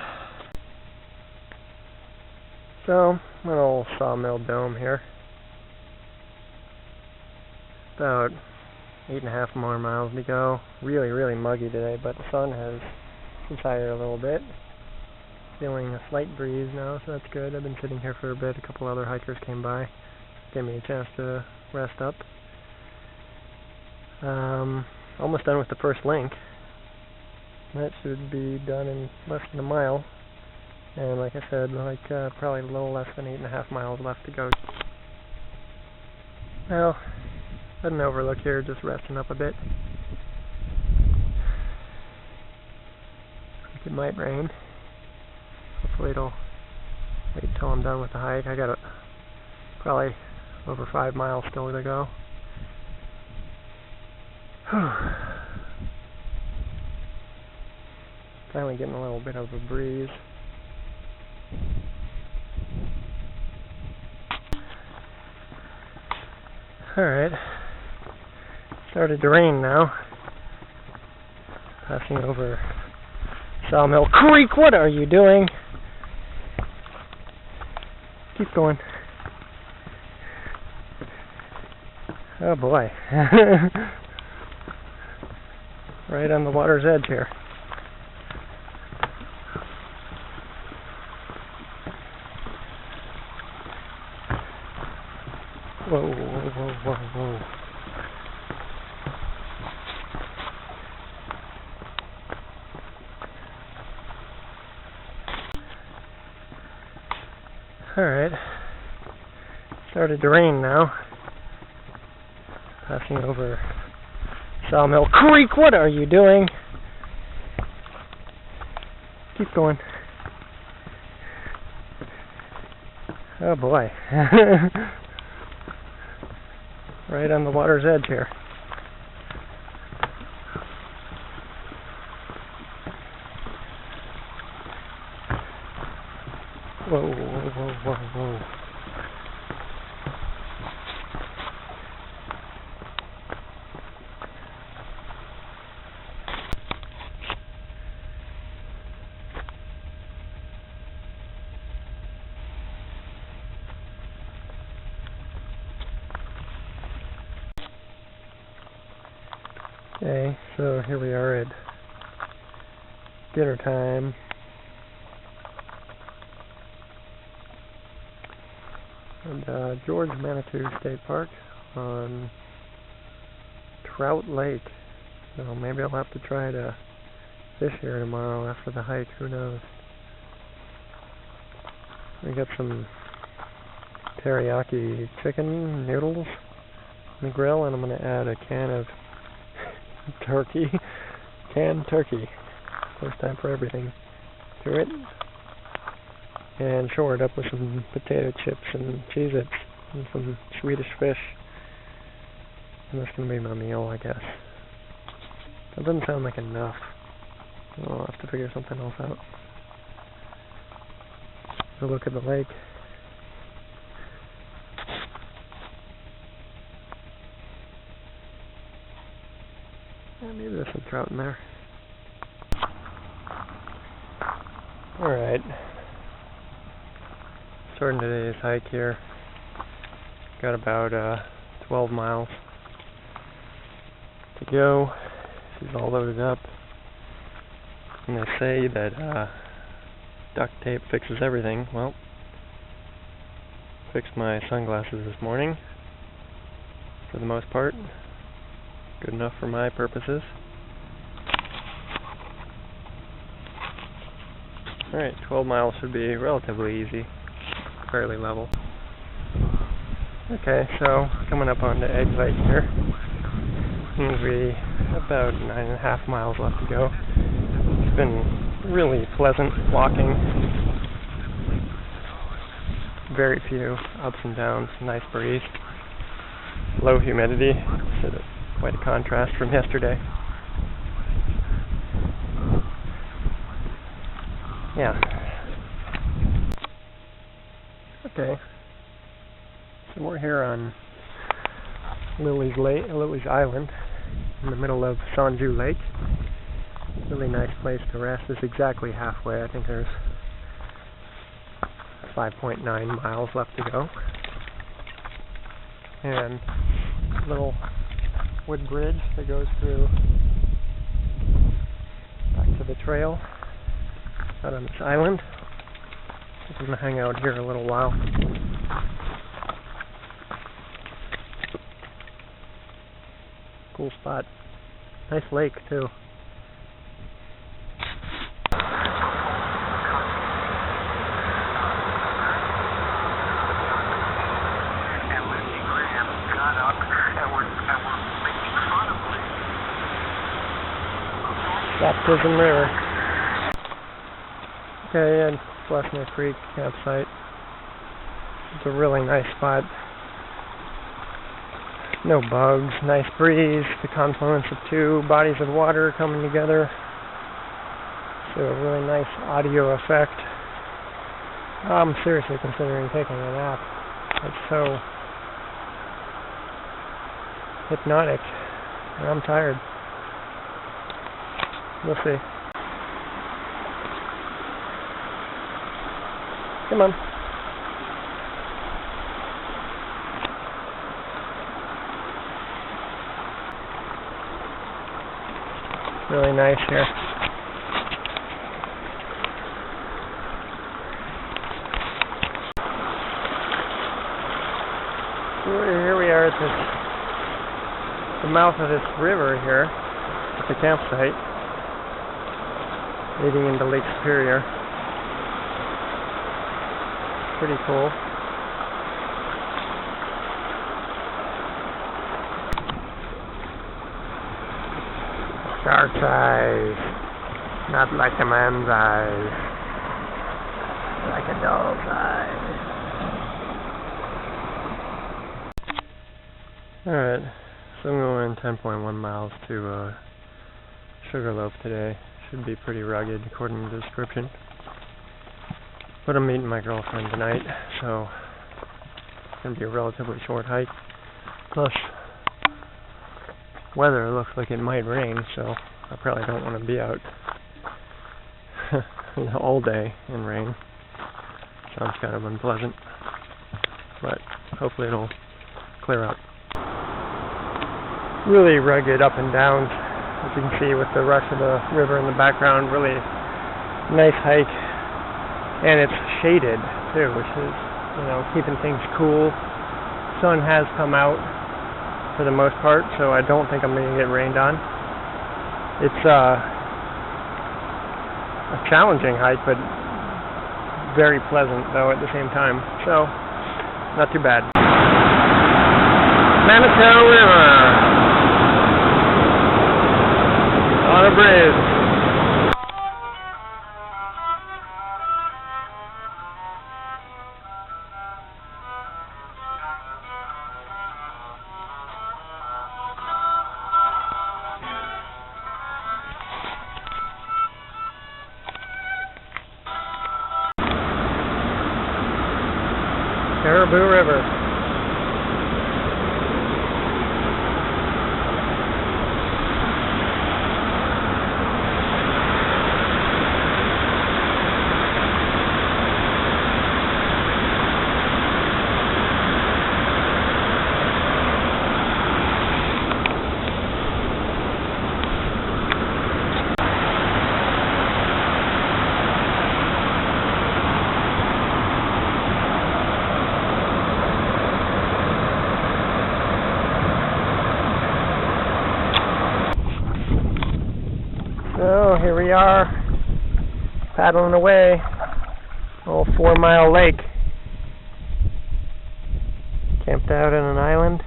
So, little sawmill dome here. About 8.5 more miles to go. Really, really muggy today, but the sun has subsided a little bit. Feeling a slight breeze now, so that's good. I've been sitting here for a bit. A couple other hikers came by. Gave me a chance to rest up. Almost done with the first link. That should be done in less than a mile. And like I said, probably a little less than 8.5 miles left to go. Well, had an overlook here, just resting up a bit. I think it might rain. Hopefully it'll wait till I'm done with the hike. I got probably over 5 miles still to go. Finally getting a little bit of a breeze. Alright, started to rain now. Passing over Sawmill Creek. What are you doing? Keep going. Oh boy. Right on the water's edge here. Whoa, whoa, whoa, whoa, whoa. Alright. Started to rain now. passing over Sawmill Creek. What are you doing? Keep going. Oh boy. Right on the water's edge here. Whoa, whoa, whoa, whoa, whoa. Okay, so here we are at dinner time. And George Manitou State Park on Trout Lake. So maybe I'll have to try to fish here tomorrow after the hike, who knows. We got some teriyaki chicken noodles on the grill, and I'm going to add a can of turkey, canned turkey, first time for everything, to it, and shore it up with some potato chips and Cheez-Its and some Swedish fish, and that's going to be my meal, I guess. That doesn't sound like enough. I'll have to figure something else out. A look at the lake. Yeah, maybe there's some trout in there. Alright. Starting today's hike here. Got about 12 miles to go. She's all loaded up. And they say that duct tape fixes everything. Well, fixed my sunglasses this morning, for the most part. Good enough for my purposes. Alright, 12 miles should be relatively easy, fairly level. Okay, so coming up on the Egg Lake here. Seems to be about 9.5 miles left to go. It's been really pleasant walking. Very few ups and downs, nice breeze. Low humidity, so that's quite a contrast from yesterday. Yeah. Okay. So we're here on Lily's Island, in the middle of Sanju Lake. Really nice place to rest. It's exactly halfway. I think there's 5.9 miles left to go. And a little wood bridge that goes through back to the trail out on this island. I'm going to hang out here a little while. Cool spot. Nice lake too. Baptism River. Okay, and Fleshner Creek campsite. It's a really nice spot. No bugs, nice breeze, the confluence of two bodies of water coming together. So a really nice audio effect. I'm seriously considering taking a nap. It's so hypnotic. And I'm tired. We'll see. Come on. Really nice here. Here we are at the mouth of this river here, at the campsite, leading into Lake Superior. Pretty cool. Shark's eyes. Not like a man's eyes. Like a dog's eyes. Alright, so I'm going 10.1 miles to Sugarloaf today. Should be pretty rugged according to the description. But I'm meeting my girlfriend tonight, so it's going to be a relatively short hike. Plus, weather looks like it might rain, so I probably don't want to be out all day in rain. Sounds kind of unpleasant, but hopefully it'll clear up. Really rugged up and downs, as you can see with the rush of the river in the background. Really nice hike, and it's shaded too, which is, you know, keeping things cool. Sun has come out for the most part, so I don't think I'm going to get rained on. It's a challenging hike, but very pleasant though at the same time, so not too bad. Manitou River on a bridge. Caribou River. So here we are, paddling away, old 4 Mile Lake, camped out on an island.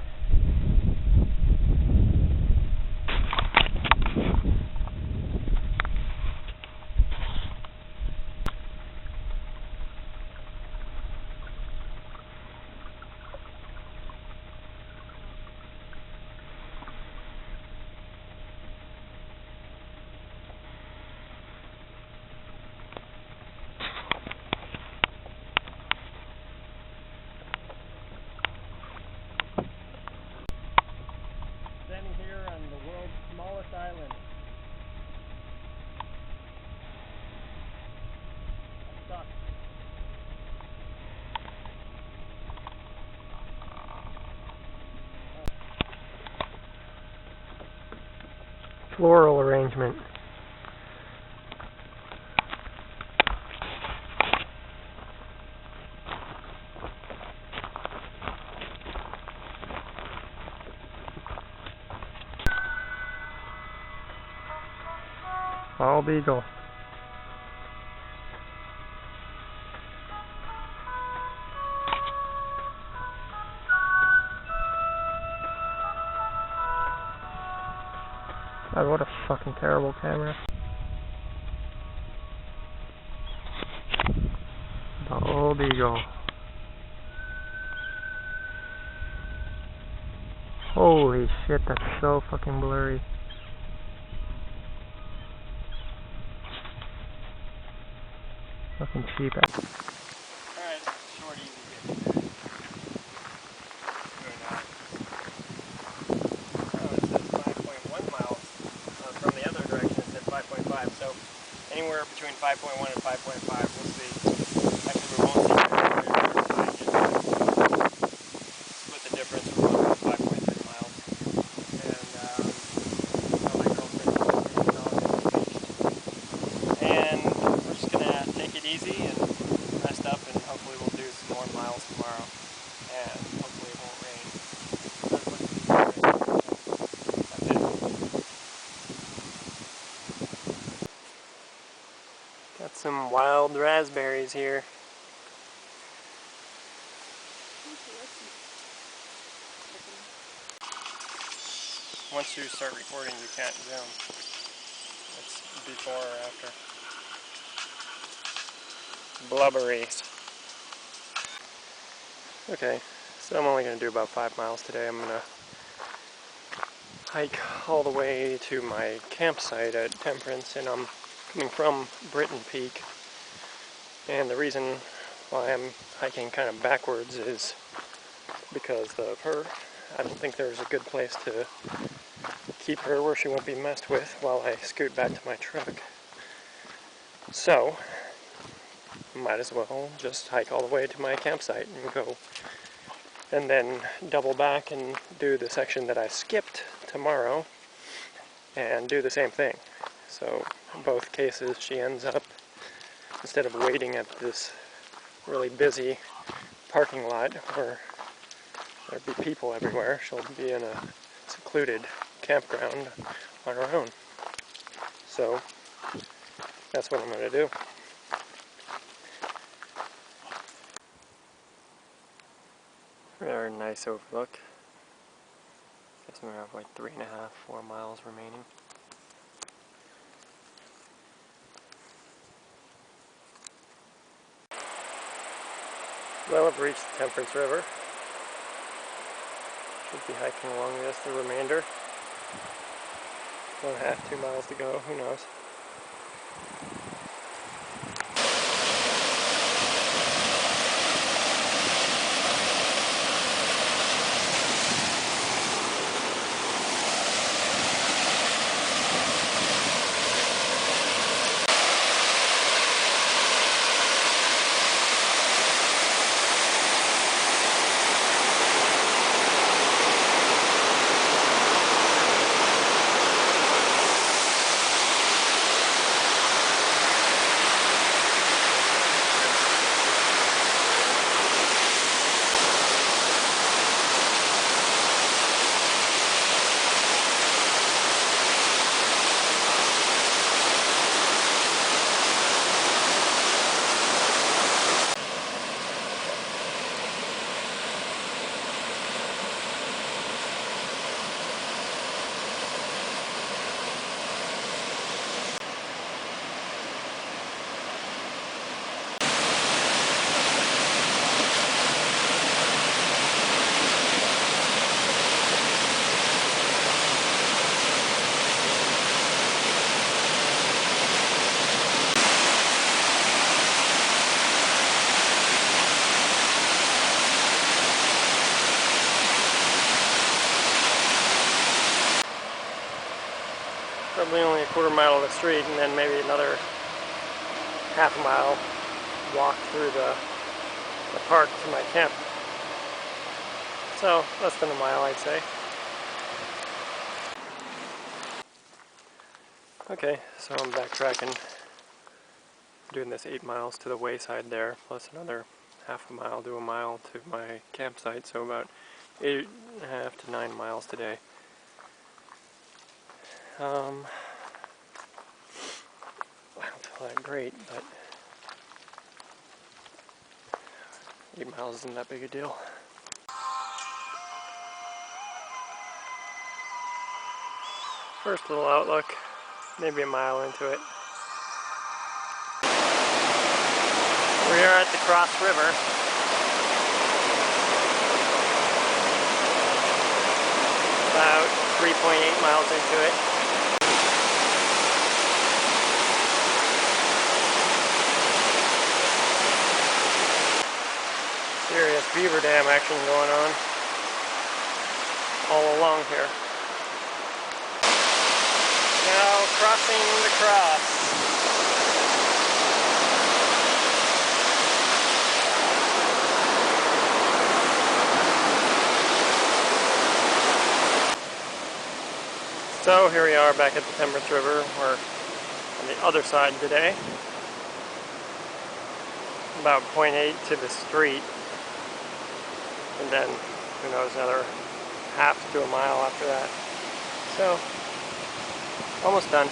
Standing here on the world's smallest island. I'm stuck. Floral arrangement. Bald eagle. God, what a fucking terrible camera. Bald eagle. Holy shit, that's so fucking blurry. Fucking cheap. Alright, short, easy hit. Doing that. Oh, it says 5.1 miles. From the other direction it said 5.5, so anywhere between 5.1 and 5.5, we'll see. Actually, we won't see split the difference. We're going to 5.3 miles. And my girlfriend's and we're just going to take it easy and rest up, and hopefully we'll do some more miles tomorrow, and hopefully it won't rain. That's it. Got some wild raspberries here. Once you start recording, you can't zoom. It's before or after. Blubbery. Okay, so I'm only going to do about 5 miles today. I'm going to hike all the way to my campsite at Temperance, and I'm coming from Britain Peak. And the reason why I'm hiking kind of backwards is because of her. I don't think there's a good place to keep her where she won't be messed with while I scoot back to my truck. So, might as well just hike all the way to my campsite and go, and then double back and do the section that I skipped tomorrow and do the same thing. So in both cases she ends up, instead of waiting at this really busy parking lot where there'd be people everywhere, she'll be in a secluded campground on her own. So that's what I'm going to do. Very nice overlook. Guess we have like 3.5, 4 miles remaining. Well, I've reached the Temperance River. Should be hiking along this the remainder. 1.5, 2 miles to go, who knows. Probably only a quarter mile of the street, and then maybe another half a mile walk through the park to my camp. So less than a mile, I'd say. Okay, so I'm backtracking, doing this 8 miles to the wayside there, plus another half a mile to a mile to my campsite, so about 8.5 to 9 miles today. I don't feel that great, but 8 miles isn't that big a deal. First little outlook, maybe a mile into it. We are at the Cross River. About 3.8 miles into it. Serious beaver dam action going on all along here. Now crossing the cross. So here we are back at the Temperance River. We're on the other side today. About 0.8 to the street. And then, who knows, another half to a mile after that. So, almost done.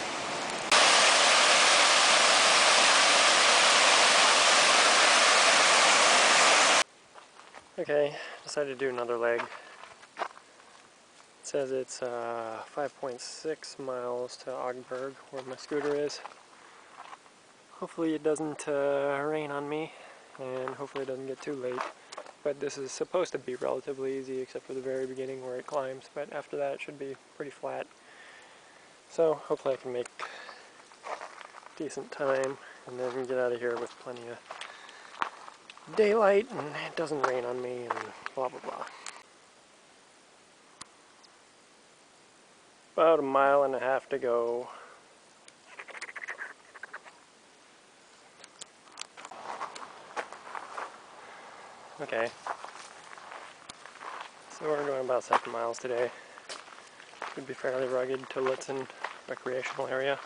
Okay, decided to do another leg. says it's 5.6 miles to Augsburg, where my scooter is. Hopefully it doesn't rain on me, and hopefully it doesn't get too late. But this is supposed to be relatively easy, except for the very beginning where it climbs, but after that it should be pretty flat. So hopefully I can make decent time, and then get out of here with plenty of daylight, and it doesn't rain on me, and blah blah blah. About 1.5 miles to go. Okay, so we're going about 7 miles today. Should be fairly rugged to Lutzen recreational area.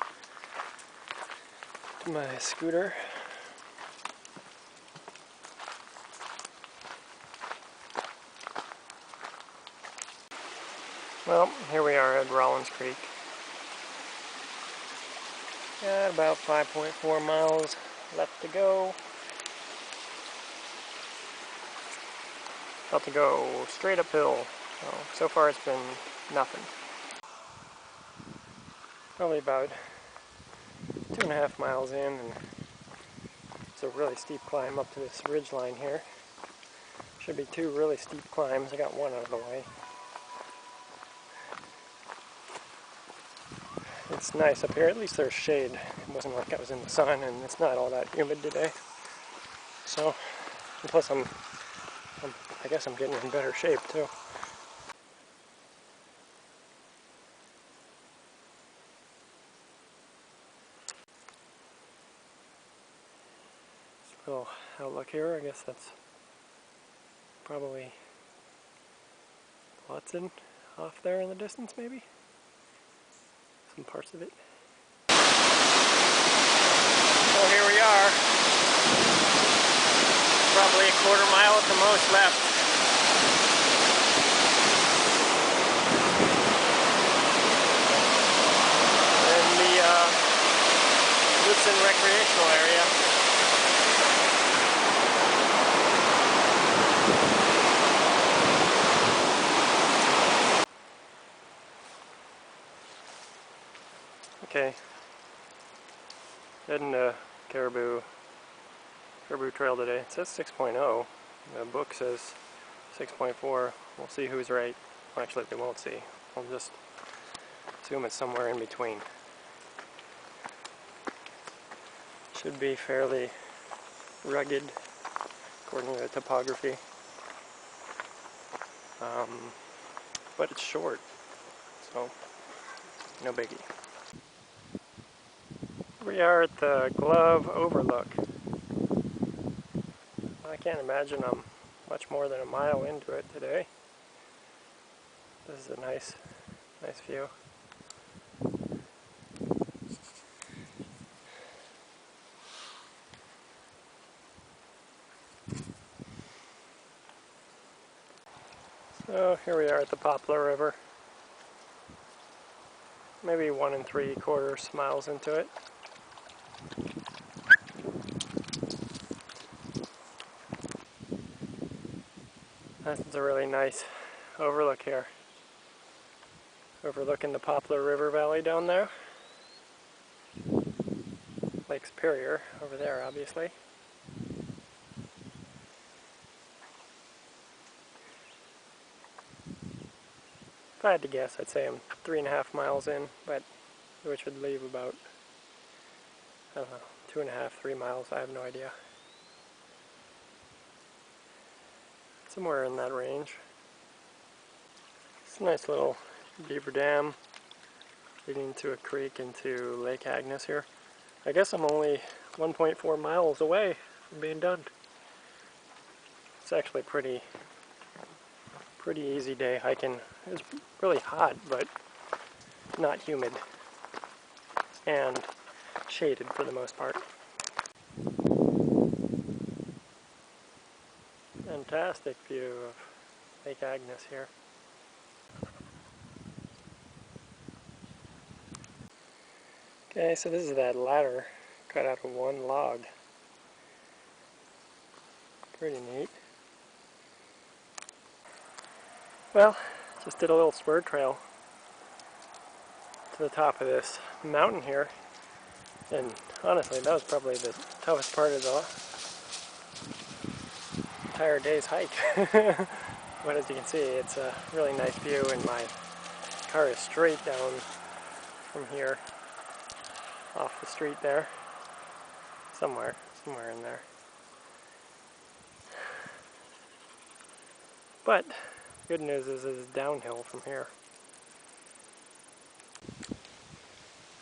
To my scooter. Well, here we are at Rollins Creek. Got about 5.4 miles left to go. About to go straight uphill. So far it's been nothing. Probably about 2.5 miles in, and it's a really steep climb up to this ridge line here. Should be 2 really steep climbs. I got one out of the way. It's nice up here. At least there's shade. It wasn't like I was in the sun, and it's not all that humid today. So, and plus I guess I'm getting in better shape too. Little outlook here. I guess that's probably Lutzen off there in the distance, maybe? Some parts of it. So here we are. Probably 1/4 mile at the most left. In the Lutzen recreational area. Okay, heading to Caribou Trail today. It says 6.0. The book says 6.4. We'll see who's right. Well, actually, we won't see. We'll just assume it's somewhere in between. Should be fairly rugged, according to the topography. But it's short, so no biggie. We are at the Glove Overlook. I can't imagine I'm much more than 1 mile into it today. This is a nice view. So here we are at the Poplar River. Maybe 1 3/4 miles into it. That's a really nice overlook here. Overlooking the Poplar River Valley down there. Lake Superior over there, obviously. If I had to guess, I'd say I'm 3.5 miles in, but which would leave about, I don't know, 2.5, 3 miles. I have no idea. Somewhere in that range. It's a nice little beaver dam leading to a creek into Lake Agnes here. I guess I'm only 1.4 miles away from being done. It's actually pretty easy day hiking. It was really hot, but not humid and shaded for the most part. Fantastic view of Lake Agnes here. Okay, so this is that ladder cut out of one log. Pretty neat. Well, Just did a little spur trail to the top of this mountain here, and honestly that was probably the toughest part of the entire day's hike. But as you can see, it's a really nice view, and my car is straight down from here off the street there, somewhere in there. But good news is it's downhill from here.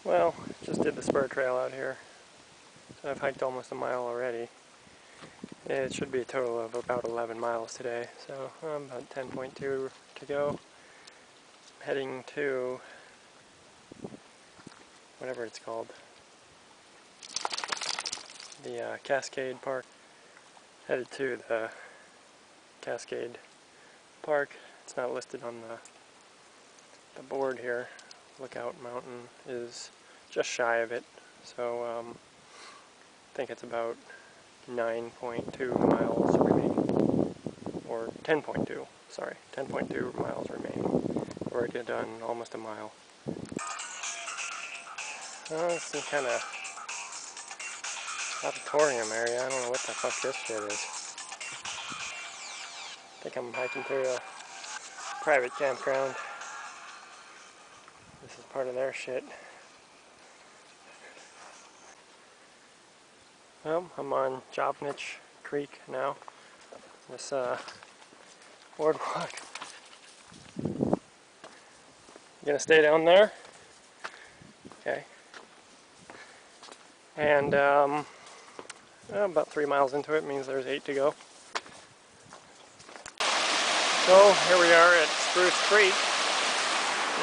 Well, just did the spur trail out here, so I've hiked almost a mile already. It should be a total of about 11 miles today, so about 10.2 to go. Heading to whatever it's called, the Cascade Park. Headed to the Cascade Park. It's not listed on the board here. Lookout Mountain is just shy of it, so I think it's about 9.2 miles remaining, or 10.2, sorry, 10.2 miles remaining. We're already done almost a mile. Some kind of auditorium area. I don't know what the fuck this shit is. I think I'm hiking through a private campground. This is part of their shit. Well, I'm on Jobnich Creek now. This boardwalk. You gonna stay down there? Okay. And about 3 miles into it means there's 8 to go. So here we are at Spruce Creek.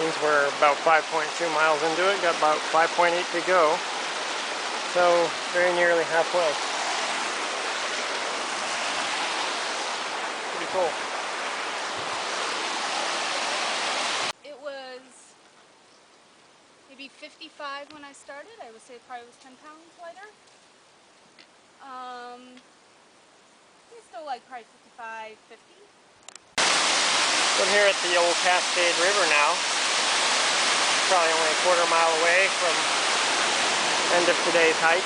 Means we're about 5.2 miles into it. Got about 5.8 to go. So very nearly halfway. Pretty cool. It was maybe 55 when I started. I would say it probably was 10 pounds lighter. It's still like probably 55, 50. I'm here at the old Cascade River now. Probably only a quarter mile away from the end of today's hike.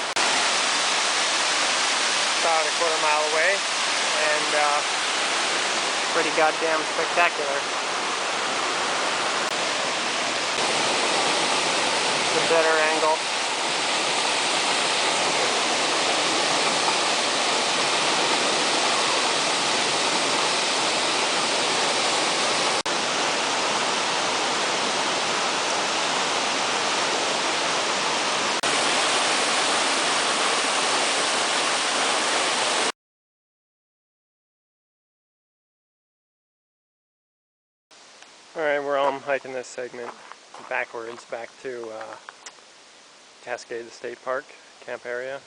About a quarter mile away, and pretty goddamn spectacular. It's a better angle. Alright, we're hiking this segment backwards back to Cascade State Park camp area.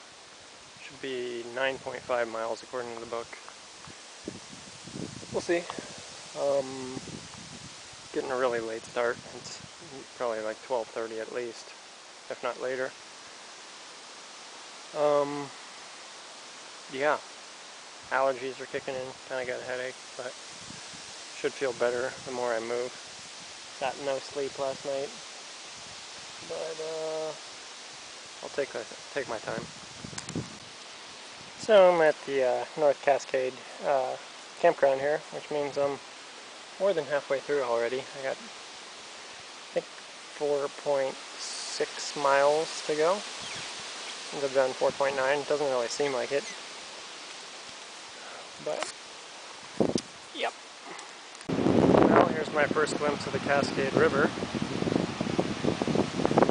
Should be 9.5 miles according to the book. We'll see. Getting a really late start. It's probably like 12:30 at least, if not later. Yeah, allergies are kicking in. Kind of got a headache, but should feel better the more I move. Got no sleep last night, but I'll take my time. So I'm at the North Cascade campground here, which means I'm more than halfway through already. I got, I think, 4.6 miles to go. I've done 4.9. Doesn't really seem like it, but yep. Well, here's my first glimpse of the Cascade River,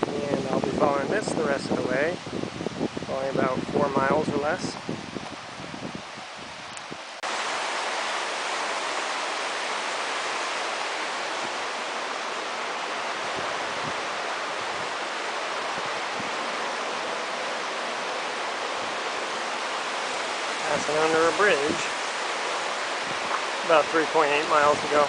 and I'll be following this the rest of the way, only about 4 miles or less. Passing under a bridge, about 3.8 miles to go.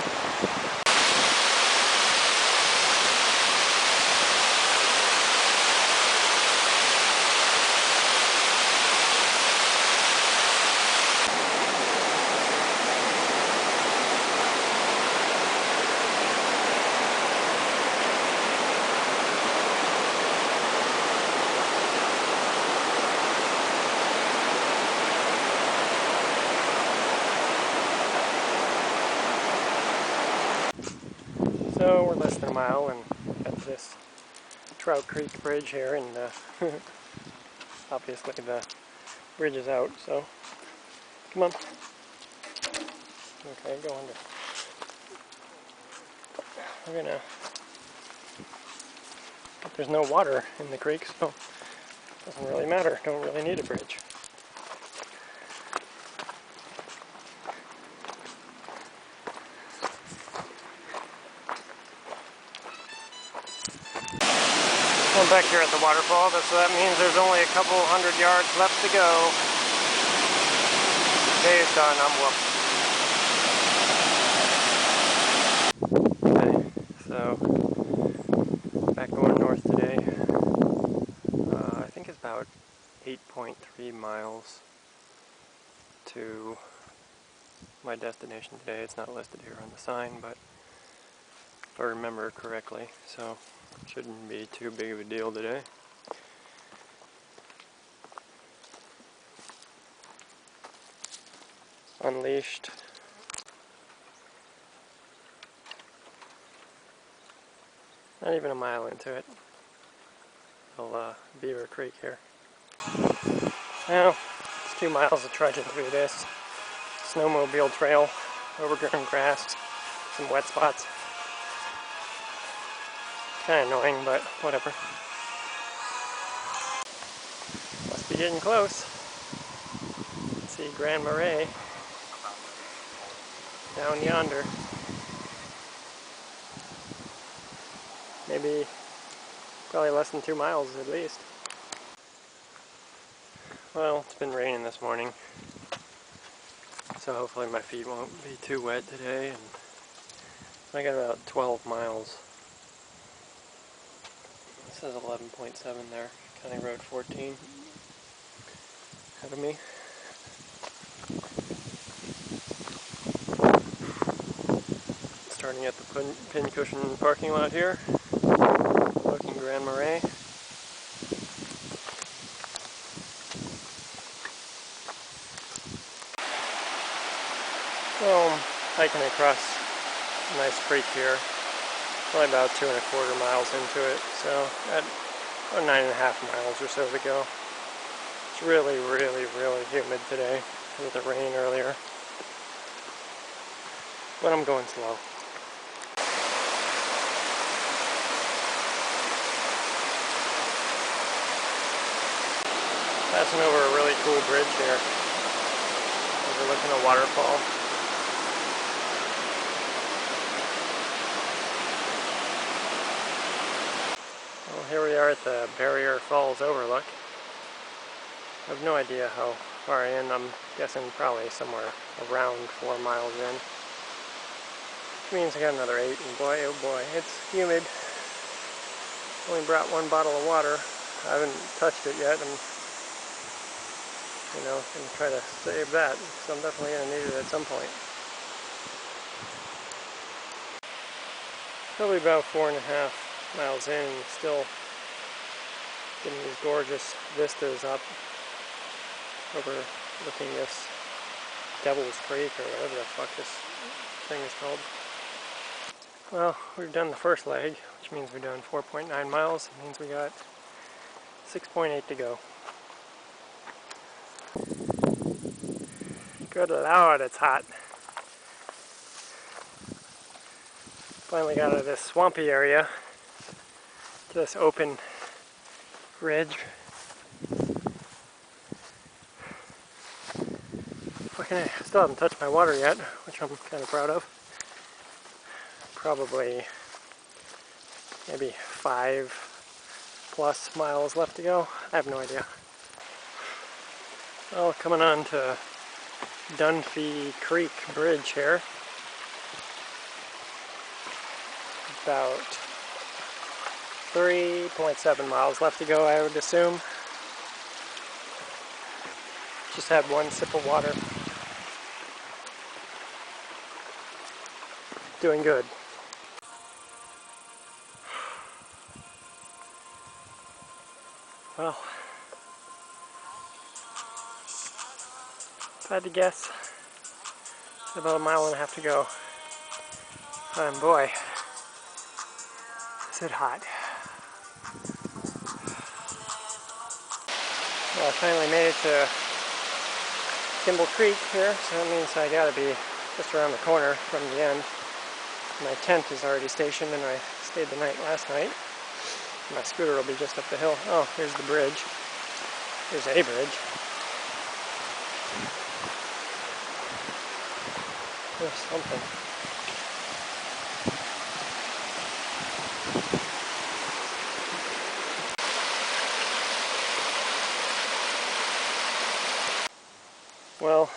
mile and got to this Trout Creek Bridge here, and obviously the bridge is out, so come on. Okay, go under. We're gonna, but there's no water in the creek, so it doesn't really matter. Don't really need a bridge. I'm back here at the waterfall, so that means there's only a couple 100 yards left to go. Day is done, I'm whooped. Okay, so back going north today. I think it's about 8.3 miles to my destination today. It's not listed here on the sign, but if I remember correctly, so shouldn't be too big of a deal today. Unleashed. Not even a mile into it. Little Beaver Creek here. Now, it's 2 miles of trudging through this snowmobile trail, overgrown grass, some wet spots. Kind of annoying, but whatever. Must be getting close. Let's see Grand Marais down yonder. Maybe, probably less than 2 miles at least. Well, it's been raining this morning, so hopefully my feet won't be too wet today. And I got about 12 miles. It says 11.7 there. County Road 14 ahead of me. Starting at the Pincushion parking lot here, looking Grand Marais. Well, I'm hiking across a nice creek here, probably about 2.25 miles into it, so at about 9.5 miles or so to go. It's really, really, really humid today with the rain earlier, but I'm going slow. Passing over a really cool bridge here, overlooking a waterfall. Well, here we are at the Barrier Falls overlook. I have no idea how far in. I'm guessing probably somewhere around 4 miles in. Which means I got another 8, and boy, oh boy, it's humid. Only brought 1 bottle of water. I haven't touched it yet. I'm, gonna try to save that, because I'm definitely gonna need it at some point. Probably about 4.5 miles in, and still getting these gorgeous vistas up, overlooking this Devil's Creek, or whatever the fuck this thing is called. Well, we've done the first leg, which means we've done 4.9 miles. It means we got 6.8 to go. Good Lord, it's hot. Finally got out of this swampy area to this open ridge. I still haven't touched my water yet, which I'm kind of proud of. Probably maybe 5+ miles left to go. I have no idea. Well, coming on to Dunphy Creek Bridge here. About 3.7 miles left to go, I would assume. Just had 1 sip of water. Doing good. Well, if I had to guess, it's about 1.5 miles to go. And boy, Is it hot? Well, I finally made it to Kimball Creek here, so that means I gotta be just around the corner from the end. My tent is already stationed and I stayed the night last night. My scooter will be just up the hill. Oh, here's the bridge. Here's a bridge. There's something. Well,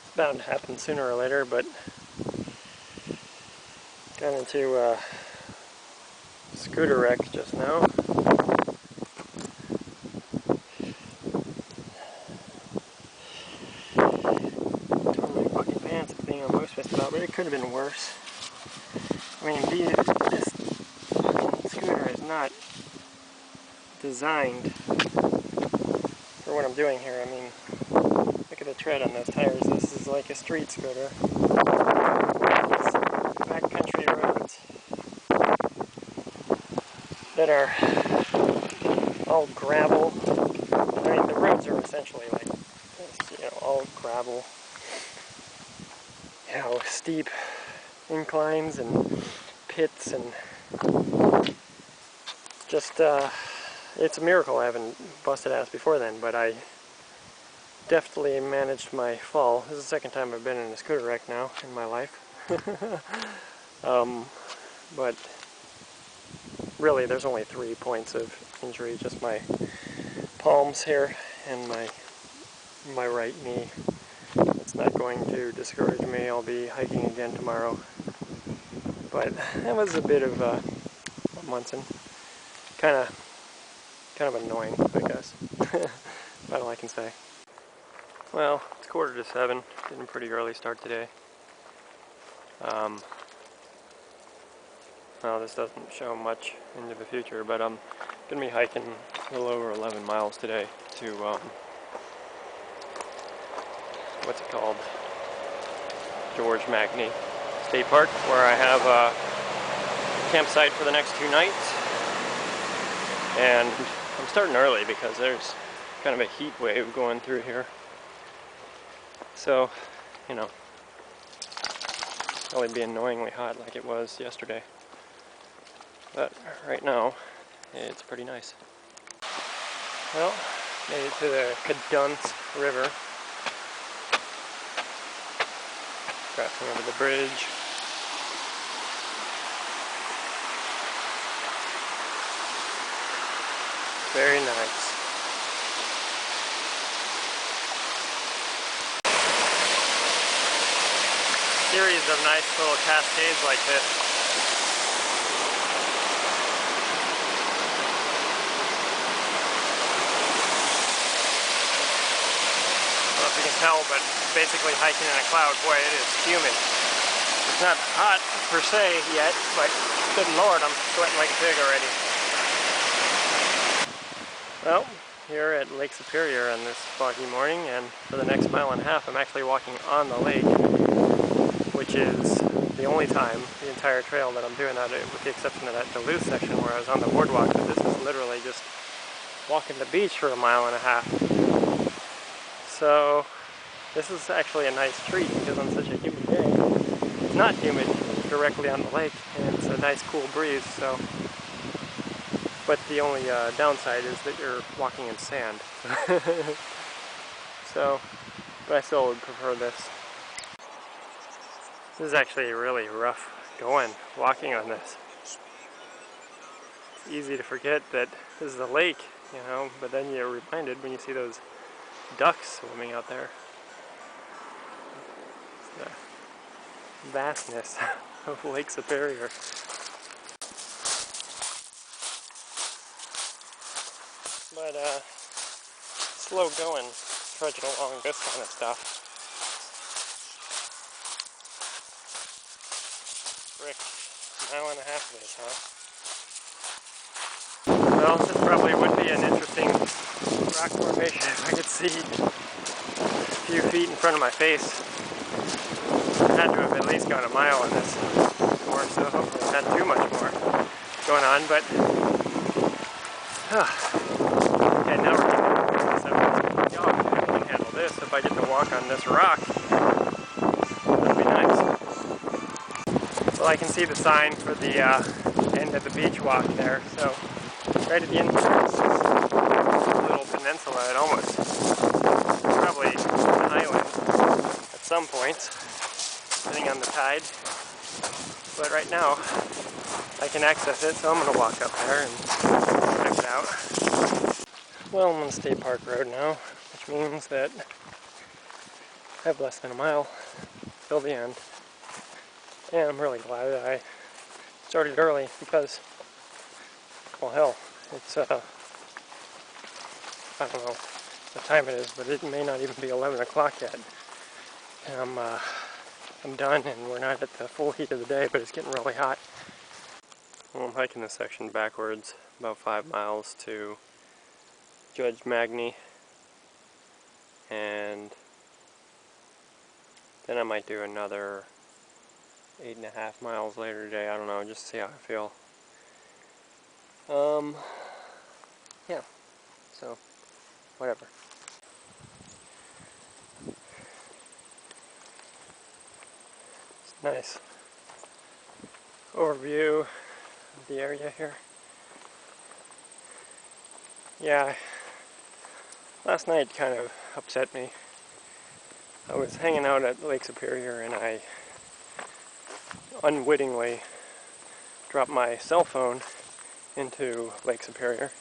it's bound to happen sooner or later, but got into a scooter wreck just now. Tore my fucking pants at being on most pissed about, but it could have been worse. I mean, this fucking scooter is not designed for what I'm doing here. I mean, look at the tread on those tires. This is like a street scooter. It's backcountry roads that are all gravel. I mean, the roads are essentially like this, all gravel. Steep inclines and pits, and just it's a miracle I haven't busted ass before then, but I deftly managed my fall. This is the second time I've been in a scooter wreck now in my life. But really there's only 3 points of injury, just my palms here and my right knee. It's not going to discourage me. I'll be hiking again tomorrow. But that was a bit of Munson. Kind of annoying, I guess. That's all I can say. Well, it's 6:45. Getting a pretty early start today. Well, this doesn't show much into the future, but I'm going to be hiking a little over 11 miles today to, what's it called? George Magny State Park, where I have a campsite for the next 2 nights. And I'm starting early because there's kind of a heat wave going through here. So, probably be annoyingly hot like it was yesterday. But right now, it's pretty nice. Well, made it to the Cadunce River. Crossing over the bridge. Very nice. Series of nice little cascades like this. I don't know if you can tell, but basically hiking in a cloud, boy, it is humid. It's not hot per se yet, but good lord, I'm sweating like a pig already. Well, here at Lake Superior on this foggy morning, and for the next 1.5 miles, I'm actually walking on the lake, which is the only time the entire trail that I'm doing that, with the exception of that Duluth section where I was on the boardwalk. But this is literally just walking the beach for 1.5 miles. So this is actually a nice treat because on such a humid day, it's not humid directly on the lake, and it's a nice cool breeze. So, but the only downside is that you're walking in sand. So, but I still would prefer this. This is actually really rough going, walking on this. It's easy to forget that this is a lake, but then you're reminded when you see those ducks swimming out there. It's the vastness of Lake Superior. But slow going, trudging along this kind of stuff. Frick, 1.5 miles of this, huh? Well, this probably would be an interesting rock formation if I could see a few feet in front of my face. I had to have at least gone 1 mile on this course, so hopefully not too much more. going on, but okay, now we're getting to 7. Oh, I can handle this if I get to walk on this rock. That'd be nice. Well, I can see the sign for the end of the beach walk there, so right at the end of this little peninsula, it almost probably an island at some point, depending on the tide. But right now, I can access it, so I'm going to walk up there and check it out. Well, I'm on State Park Road now, which means that I have less than a mile till the end. And I'm really glad that I started early because, well, hell, it's, I don't know what time it is, but it may not even be 11 o'clock yet. And I'm done, and we're not at the full heat of the day, but it's getting really hot. Well, I'm hiking this section backwards, about 5 miles to Judge Magny, and then I might do another 8.5 miles later today. I don't know, just to see how I feel. Yeah, so whatever. It's nice overview of the area here. Yeah, last night kind of upset me. I was hanging out at Lake Superior and I unwittingly dropped my cell phone into Lake Superior,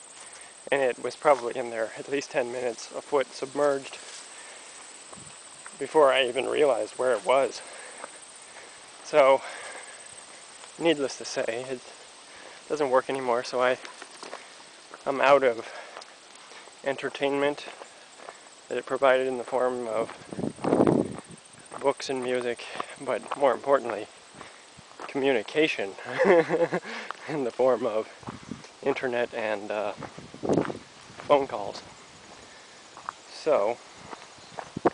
and it was probably in there at least 10 minutes, a foot submerged, before I even realized where it was. So, needless to say, it doesn't work anymore, so I'm out of entertainment that it provided in the form of books and music, but more importantly, communication in the form of internet and phone calls. So,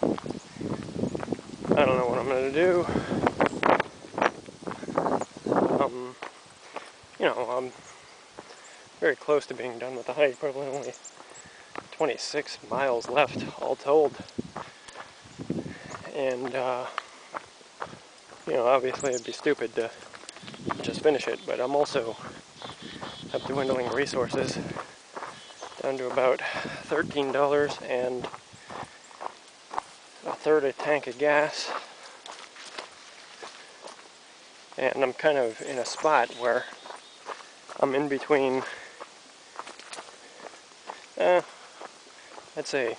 I don't know what I'm going to do. You know, I'm very close to being done with the hike, probably only 26 miles left, all told. And, you know, obviously it'd be stupid to just finish it, but I'm also have dwindling resources down to about $13 and a third a tank of gas. And I'm kind of in a spot where I'm in between, I'd say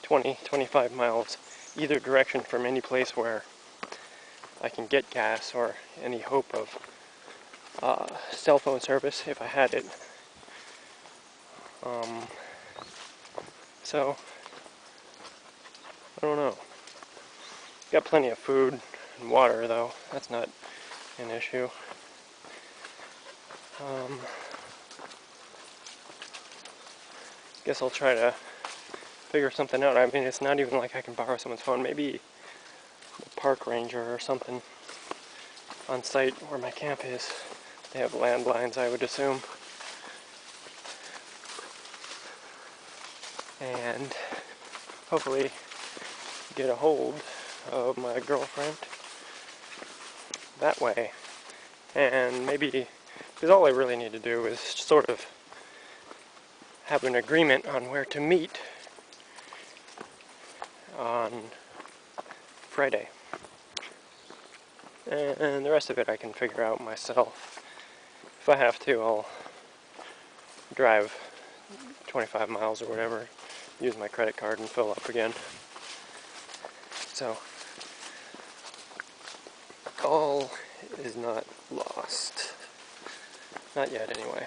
20-25 miles either direction from any place where I can get gas or any hope of cell phone service if I had it. So, I don't know. Got plenty of food and water though, that's not an issue. Guess I'll try to figure something out. I mean, it's not even like I can borrow someone's phone. Maybe a park ranger or something on site where my camp is. They have landlines, I would assume. And hopefully get a hold of my girlfriend that way. And maybe, because all I really need to do is sort of have an agreement on where to meet on Friday. And the rest of it I can figure out myself. If I have to, I'll drive 25 miles or whatever, use my credit card and fill up again. So, all is not lost. Not yet, anyway.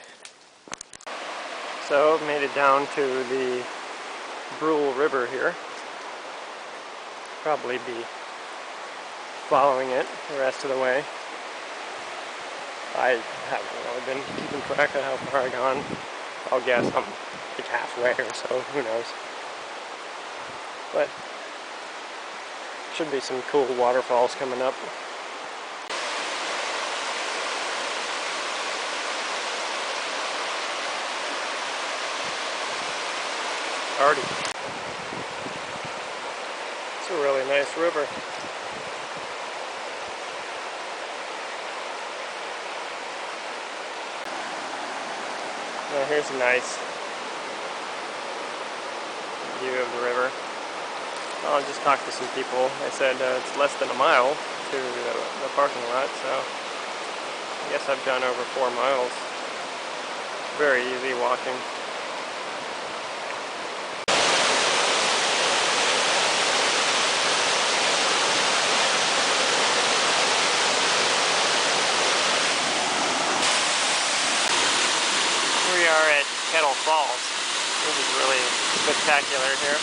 So, made it down to the Brule River here. Probably be following it the rest of the way. I haven't really been keeping track of how far I've gone. I'll guess I'm like halfway or so, who knows. But should be some cool waterfalls coming up. party. It's a really nice river. Now here's a nice view of the river. I'll just talk to some people. I said it's less than a mile to the parking lot, so I guess I've done over 4 miles. Very easy walking. We are at Kettle Falls. This is really spectacular here.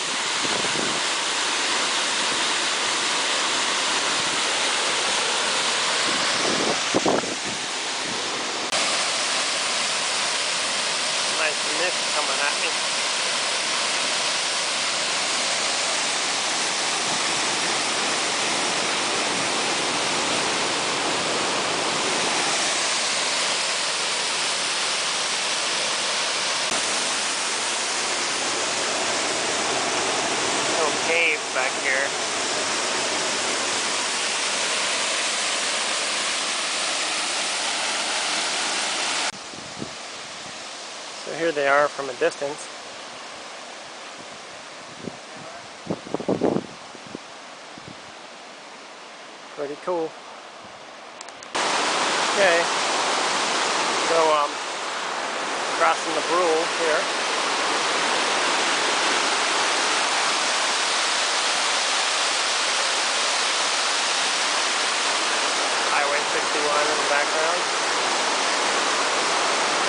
Nice mist coming at me. Little cave back here. So here they are from a distance. Pretty cool. Okay, so crossing the Brule here. Highway 61 in the background.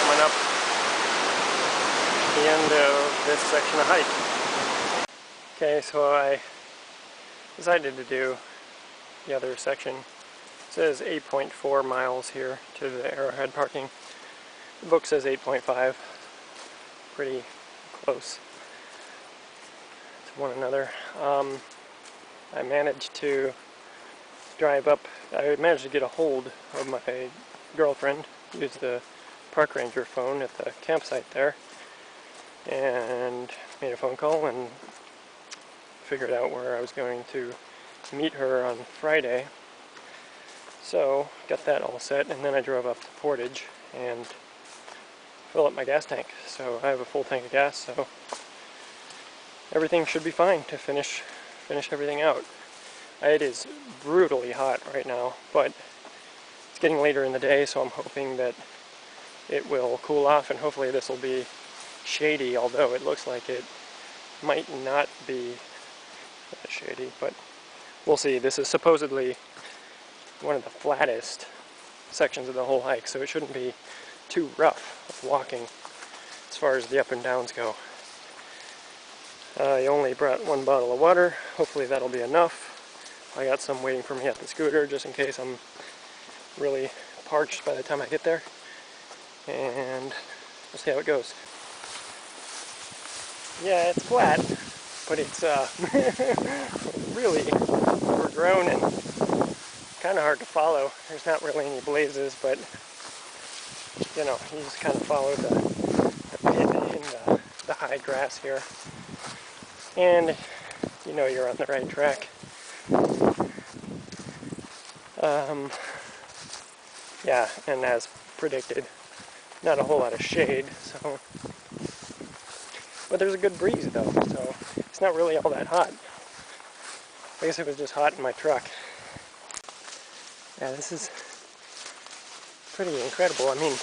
Coming up the end of this section of hike. Okay, so I decided to do the other section. It says 8.4 miles here to the Arrowhead parking. The book says 8.5. Pretty close to one another. I managed to drive up. I managed to get a hold of my girlfriend, use the park ranger phone at the campsite there, and made a phone call and figured out where I was going to meet her on Friday. So got that all set, and then I drove up to Portage and fill up my gas tank. So I have a full tank of gas, so everything should be fine to finish everything out. It is brutally hot right now, but it's getting later in the day, so I'm hoping that it will cool off, and hopefully this will be shady, although it looks like it might not be that shady, but we'll see. This is supposedly one of the flattest sections of the whole hike, so it shouldn't be too rough walking as far as the up and downs go. I only brought 1 bottle of water. Hopefully that'll be enough. I got some waiting for me at the scooter just in case I'm really parched by the time I get there. And we'll see how it goes. Yeah, it's flat, but it's really overgrown and kind of hard to follow. There's not really any blazes, but you know, you just kind of follow the pit in the high grass here, and you know you're on the right track. Yeah, and as predicted, not a whole lot of shade, so, but there's a good breeze though, so it's not really all that hot. I guess it was just hot in my truck. Yeah, this is pretty incredible. I mean,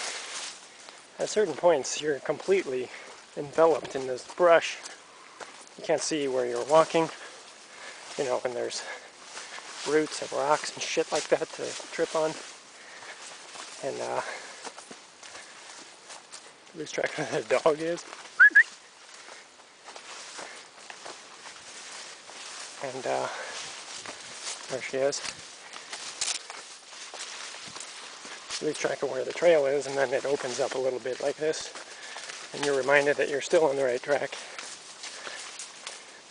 at certain points you're completely enveloped in this brush. You can't see where you're walking, you know, and there's roots and rocks and shit like that to trip on. And lose track of where the dog is. And there she is. Lose track of where the trail is, and then it opens up a little bit like this, and you're reminded that you're still on the right track.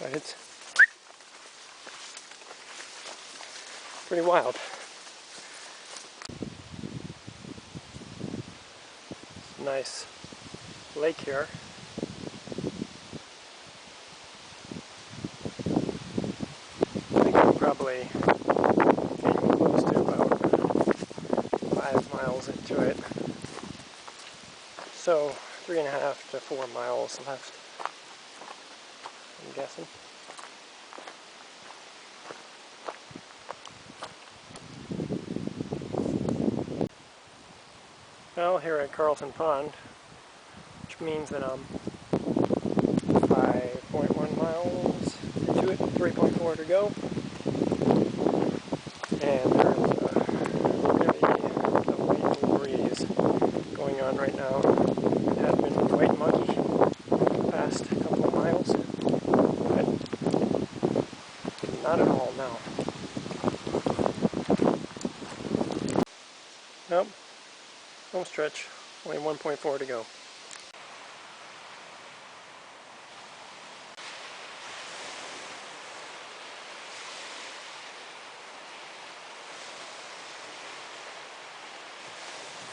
But it's pretty wild. Nice lake here. actually getting close to about 5 miles into it. So 3.5 to 4 miles left, I'm guessing. Well, here at Carlson Pond, which means that I'm 5.1 miles into it, 3.4 to go. And there's a really delightful breeze going on right now. It has been quite muggy the past couple of miles, but not at all now. Nope, home stretch, only 1.4 to go.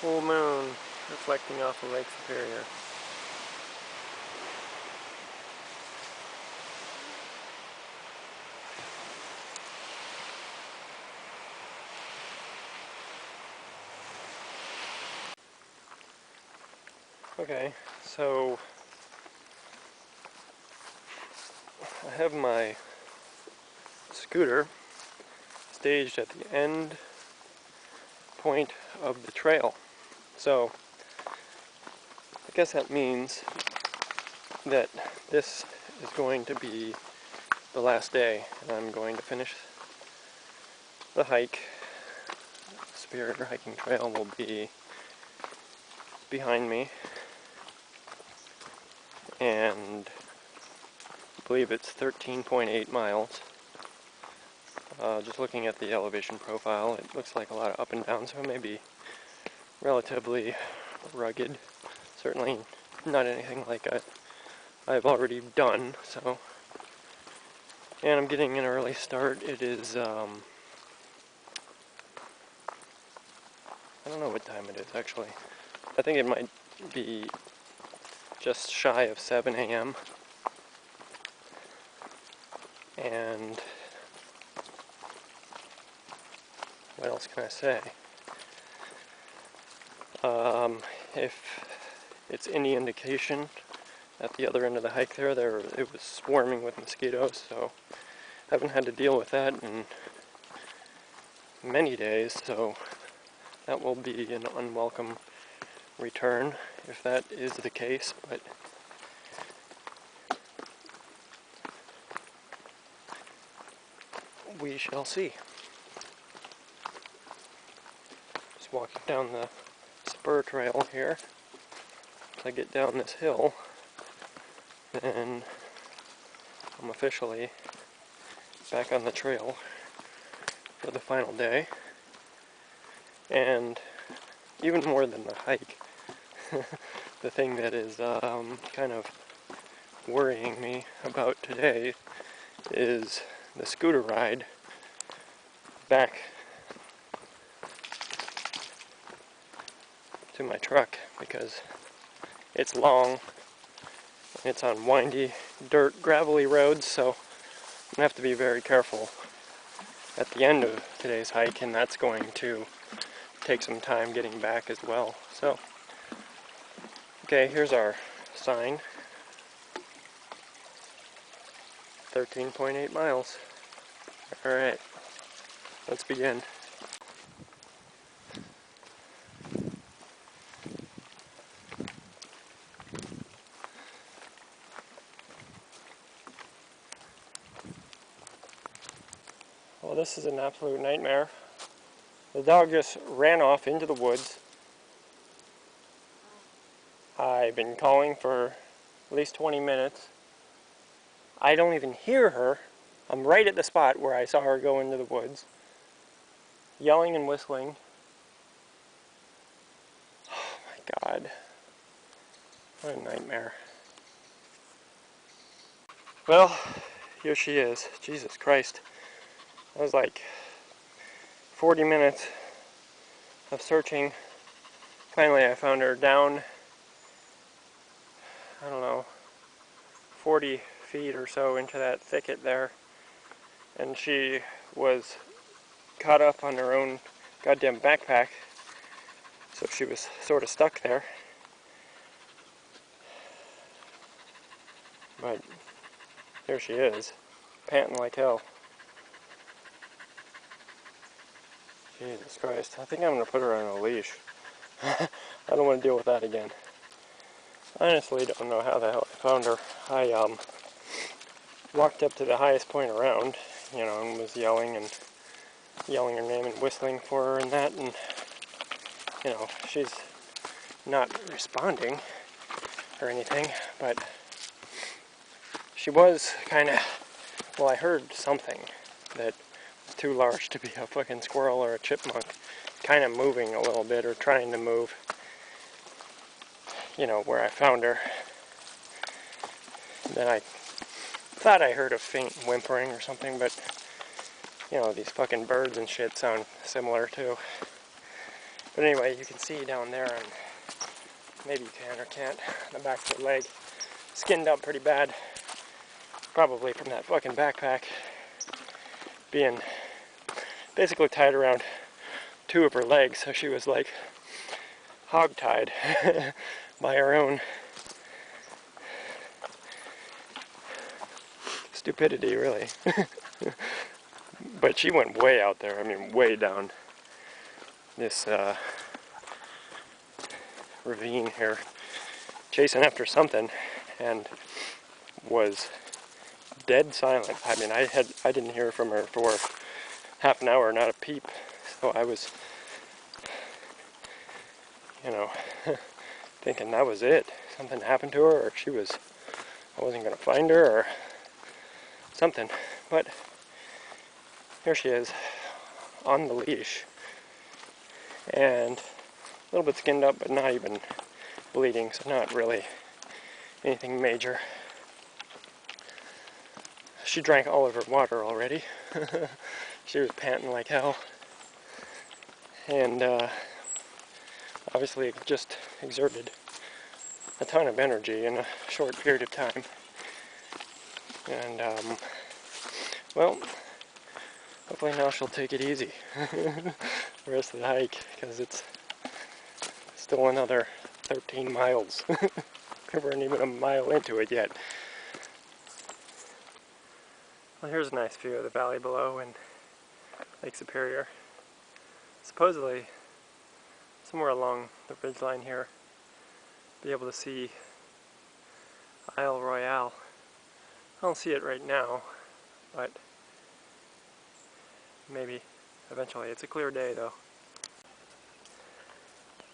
Full moon reflecting off of Lake Superior. Okay, so I have my scooter staged at the end point of the trail. So I guess that means that this is going to be the last day, and I'm going to finish the hike. Superior Hiking Trail will be behind me, and I believe it's 13.8 miles. Just looking at the elevation profile, it looks like a lot of up and down, so it may be relatively rugged. Certainly not anything like I've already done, so. And I'm getting an early start. It is, I don't know what time it is actually. I think it might be just shy of 7 a.m. And what else can I say? If it's any indication, at the other end of the hike there, it was swarming with mosquitoes, so I haven't had to deal with that in many days, so that will be an unwelcome return if that is the case, but we shall see. Just walking down the spur trail here. As I get down this hill, then I'm officially back on the trail for the final day. And even more than the hike, the thing that is kind of worrying me about today is the scooter ride back to my truck, because it's long, it's on windy, dirt, gravelly roads, so I'm going to have to be very careful at the end of today's hike, and that's going to take some time getting back as well. So, okay, here's our sign. 13.8 miles. Alright, let's begin. Well, this is an absolute nightmare. The dog just ran off into the woods. I've been calling for at least 20 minutes. I don't even hear her. I'm right at the spot where I saw her go into the woods, yelling and whistling. Oh my God. What a nightmare. Well, here she is. Jesus Christ. That was like 40 minutes of searching. Finally I found her down, I don't know, 40 feet or so into that thicket there. And she was caught up on her own goddamn backpack, so she was sort of stuck there. But here she is, panting like hell. Jesus Christ, I think I'm going to put her on a leash. I don't want to deal with that again. I honestly don't know how the hell I found her. I walked up to the highest point around, and was yelling her name and whistling for her and that, and she's not responding or anything, but she was kind of, well, I heard something that was too large to be a fucking squirrel or a chipmunk, kind of moving a little bit or trying to move, where I found her. And then I thought I heard a faint whimpering or something, but these fucking birds and shit sound similar too. But anyway, you can see down there, and maybe you can or can't, the back of her leg, skinned up pretty bad, probably from that fucking backpack being basically tied around two of her legs, so she was like hog-tied by her own stupidity, really. But she went way out there, I mean way down this ravine here, chasing after something, and was dead silent. I mean, I didn't hear from her for half an hour, not a peep. So I was, thinking that was it. Something happened to her, or I wasn't gonna find her, or something. But here she is, on the leash, and a little bit skinned up, but not even bleeding, so not really anything major. She drank all of her water already. She was panting like hell, and obviously just exerted a ton of energy in a short period of time. And well, hopefully now she'll take it easy the rest of the hike, because it's still another 13 miles. We weren't even a mile into it yet. Well, here's a nice view of the valley below and Lake Superior. Supposedly, somewhere along the ridgeline here, be able to see Isle Royale. I don't see it right now, but maybe eventually. It's a clear day though.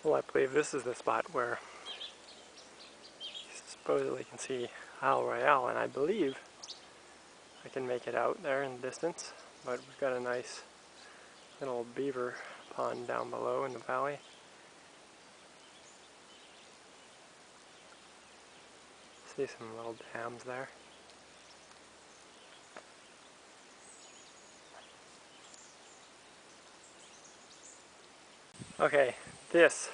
Well, I believe this is the spot where you supposedly can see Isle Royale, and I believe I can make it out there in the distance, but we've got a nice little beaver pond down below in the valley. See some little dams there. Okay, this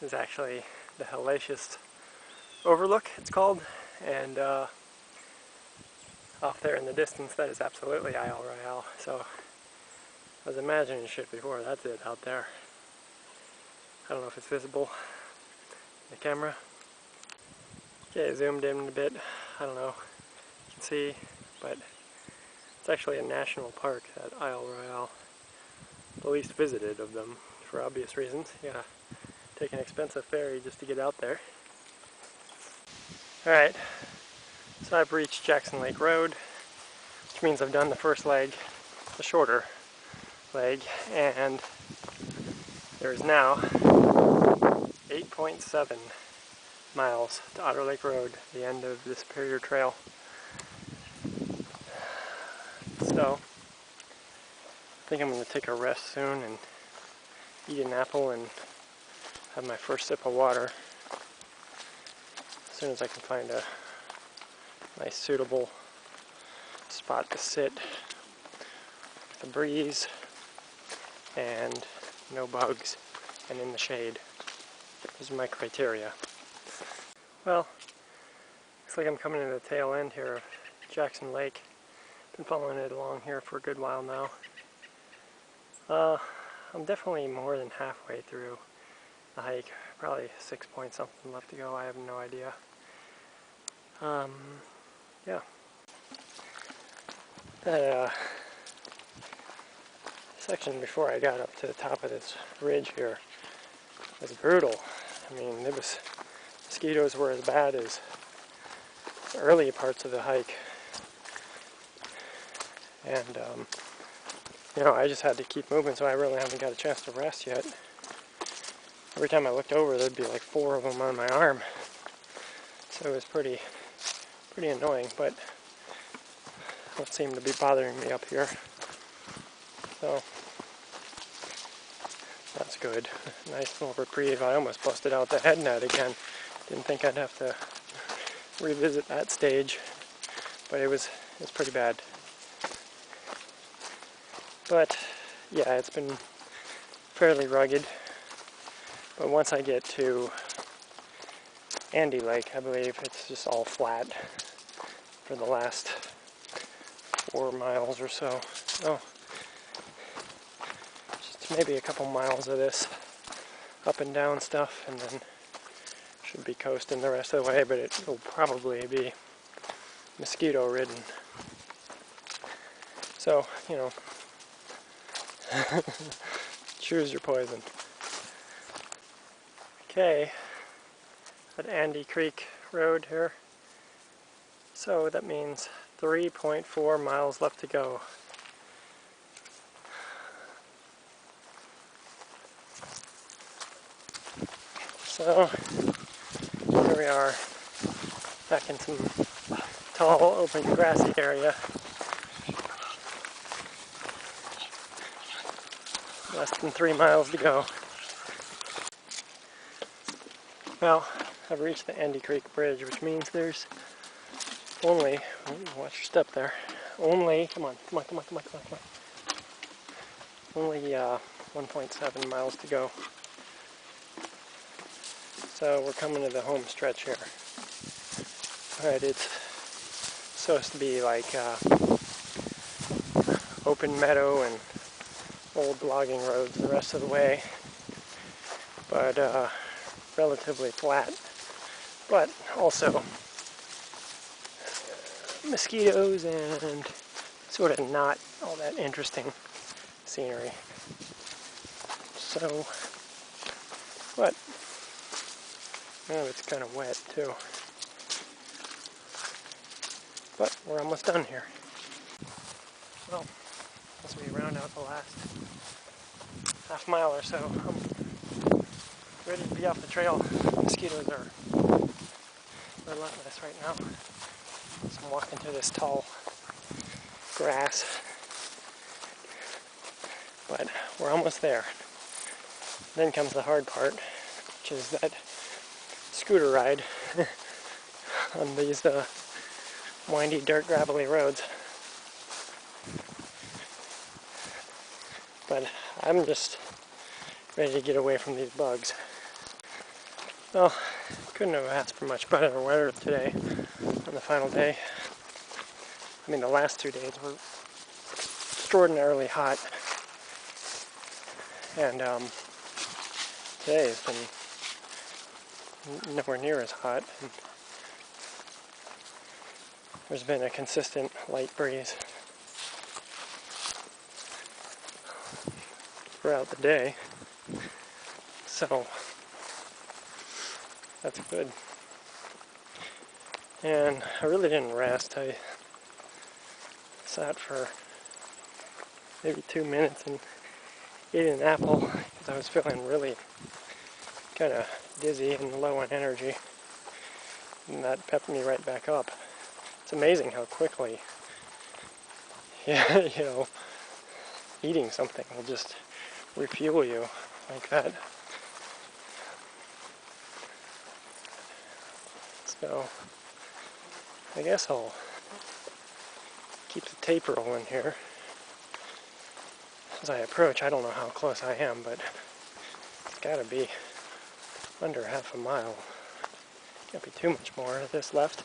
is actually the Hellacious Overlook, it's called, and off there in the distance, that is absolutely Isle Royale. So I was imagining shit before, that's it out there. I don't know if it's visible in the camera. Okay, zoomed in a bit, I don't know, you can see, but it's actually a national park, that Isle Royale. The least visited of them, for obvious reasons. You gotta take an expensive ferry just to get out there. Alright, so I've reached Jackson Lake Road, which means I've done the first leg, the shorter leg, and there's now 8.7 miles to Otter Lake Road, the end of the Superior Trail. So, I think I'm going to take a rest soon and eat an apple and have my first sip of water as soon as I can find a nice suitable spot to sit with a breeze and no bugs and in the shade. Those are my criteria. Well, looks like I'm coming to the tail end here of Jackson Lake. Been following it along here for a good while now. I'm definitely more than halfway through the hike. Probably 6 point something left to go. I have no idea. Yeah. That section before I got up to the top of this ridge here was brutal. I mean, mosquitoes were as bad as the early parts of the hike. And, I just had to keep moving, so I really haven't got a chance to rest yet. Every time I looked over, there'd be like 4 of them on my arm. So it was pretty annoying, but don't seem to be bothering me up here. So that's good. Nice little reprieve. I almost busted out the head net again. Didn't think I'd have to revisit that stage, but it's pretty bad. But yeah, it's been fairly rugged. But once I get to Andy Lake, I believe it's just all flat for the last 4 miles or so. Oh, just maybe a couple miles of this up and down stuff, and then should be coasting the rest of the way, but it will probably be mosquito ridden. So, choose your poison. Okay, at Andy Creek Road here. So that means 3.4 miles left to go. So here we are, back in some tall, open, grassy area. Less than 3 miles to go. Well, I've reached the Andy Creek Bridge, which means there's only, watch your step there, only, come on, only 1.7 miles to go. So we're coming to the home stretch here. But it's supposed to be like open meadow and old logging roads the rest of the way, but relatively flat, but also mosquitoes and sort of not all that interesting scenery. So, but it's kind of wet too. But we're almost done here. Well, as we round out the last half mile or so, I'm ready to be off the trail. Mosquitoes are relentless right now. So I'm walking through this tall grass. But we're almost there. Then comes the hard part, which is that scooter ride on these windy, dirt, gravelly roads. But I'm just ready to get away from these bugs. Well, couldn't have asked for much better weather today on the final day. I mean, the last 2 days were extraordinarily hot. And today has been nowhere near as hot. And there's been a consistent light breeze throughout the day. So that's good. And I really didn't rest. I sat for maybe 2 minutes and ate an apple because I was feeling really kind of dizzy and low on energy. And that pepped me right back up. It's amazing how quickly, eating something will just refuel you like that. So I guess I'll keep the tape rolling here as I approach. I don't know how close I am, but it's got to be under half a mile. Can't be too much more of this left.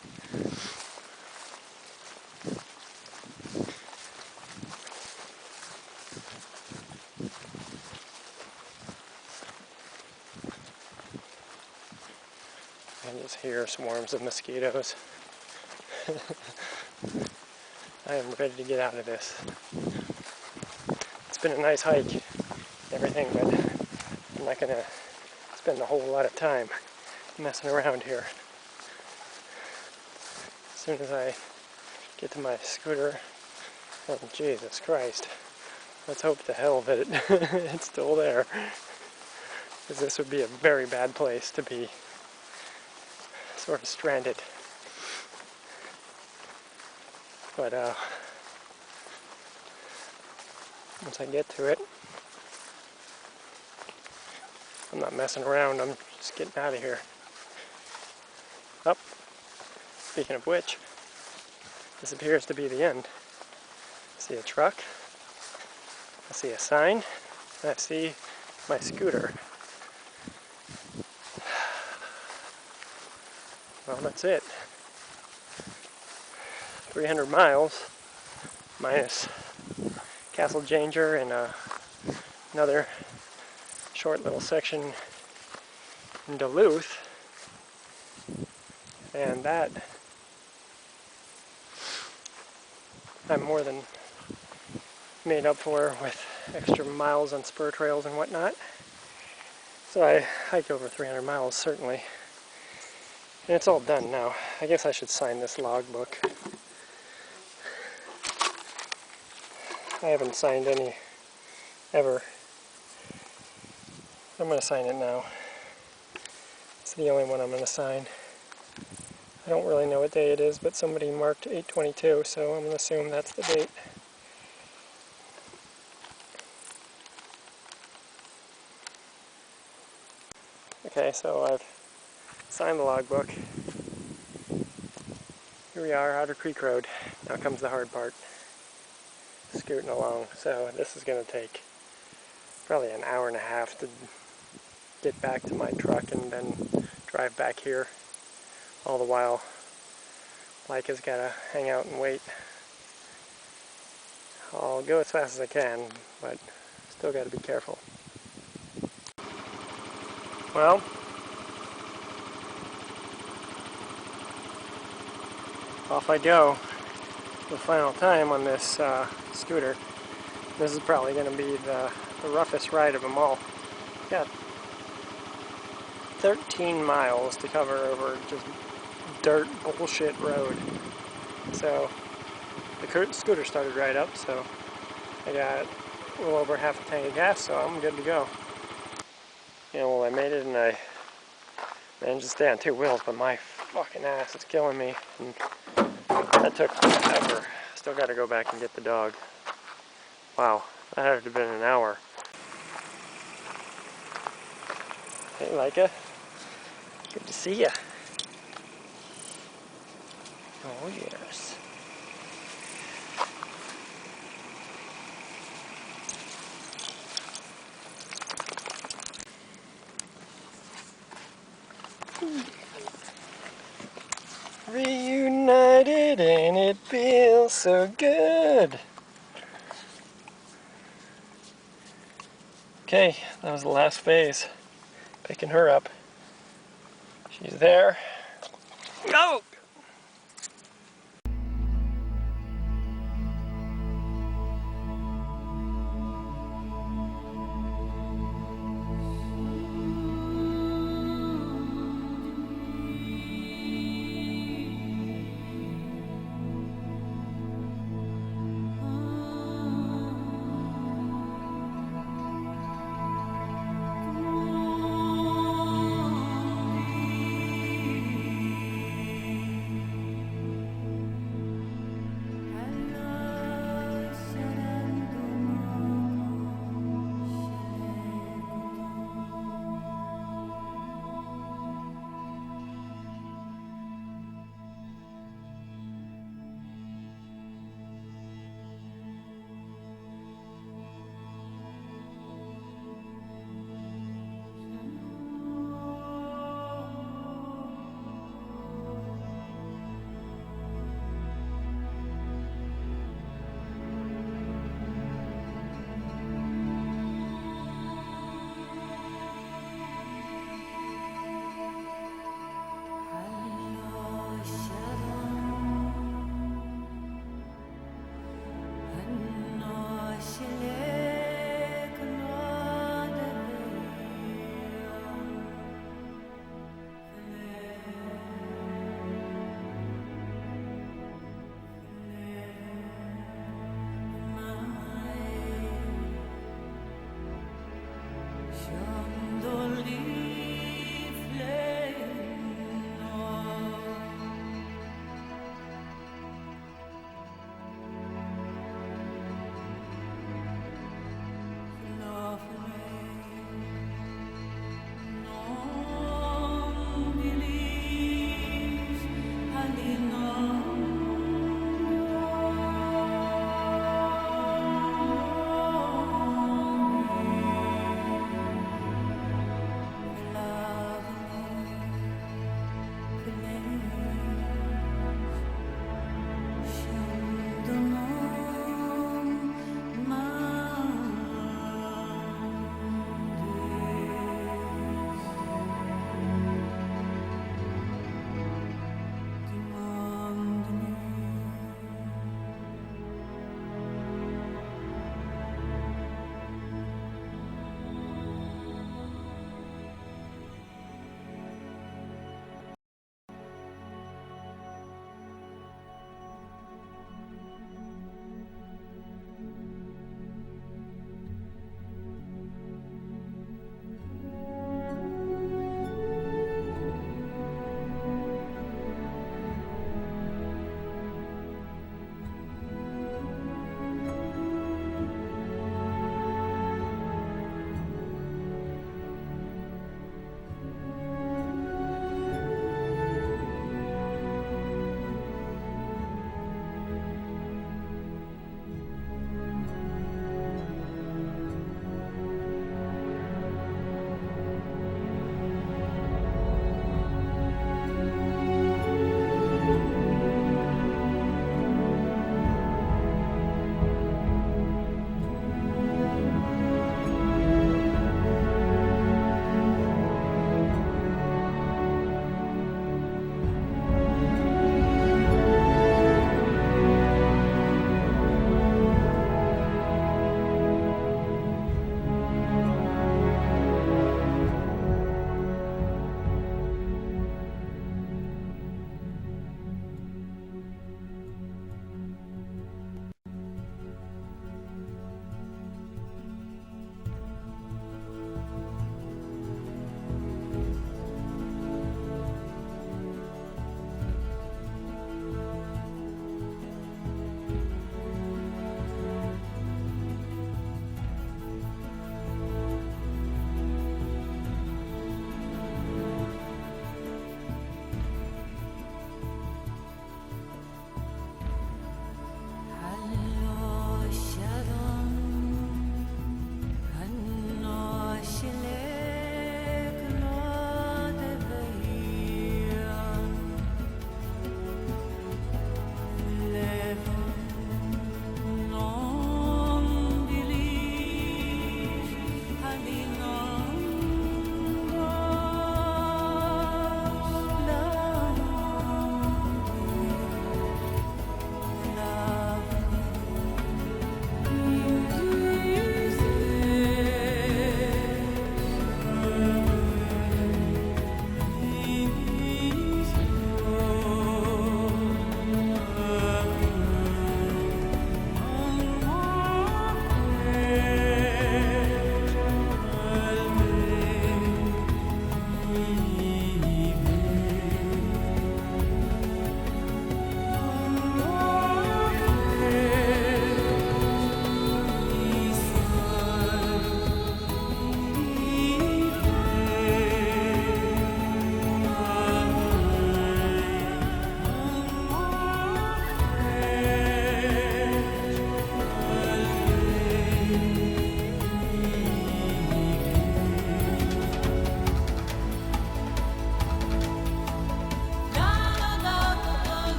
hear swarms of mosquitoes. I am ready to get out of this. It's been a nice hike and everything, but I'm not going to spend a whole lot of time messing around here. As soon as I get to my scooter, oh Jesus Christ, let's hope to hell that it's still there, because this would be a very bad place to be sort of stranded. But once I get to it, I'm not messing around, I'm just getting out of here. Oh, speaking of which, this appears to be the end. I see a truck, I see a sign, and I see my scooter. Well, that's it. 300 miles, minus Castle Danger and another short little section in Duluth, and that I'm more than made up for with extra miles on spur trails and whatnot. So I hiked over 300 miles, certainly. And it's all done now. I guess I should sign this logbook. I haven't signed any ever. I'm going to sign it now. It's the only one I'm going to sign. I don't really know what day it is, but somebody marked 8/22, so I'm going to assume that's the date. Okay, so I've signed the logbook. Here we are, Otter Creek Road. Now comes the hard part. Scooting along. So this is going to take probably an hour and a half to get back to my truck and then drive back here. All the while, Laika's got to hang out and wait. I'll go as fast as I can, but still got to be careful. Well, off I go. The final time on this scooter. This is probably going to be the roughest ride of them all. Got 13 miles to cover over just dirt bullshit road. So the scooter started right up, so I got a little over half a tank of gas, so I'm good to go. Yeah, well, I made it and I managed to stay on two wheels, but my fucking ass is killing me. And that took forever. Still got to go back and get the dog. Wow, that had to have been an hour. Hey, Laika. Good to see ya. Oh, yes. Reunited and it feels so good. Okay, that was the last phase. Picking her up. She's there. Go!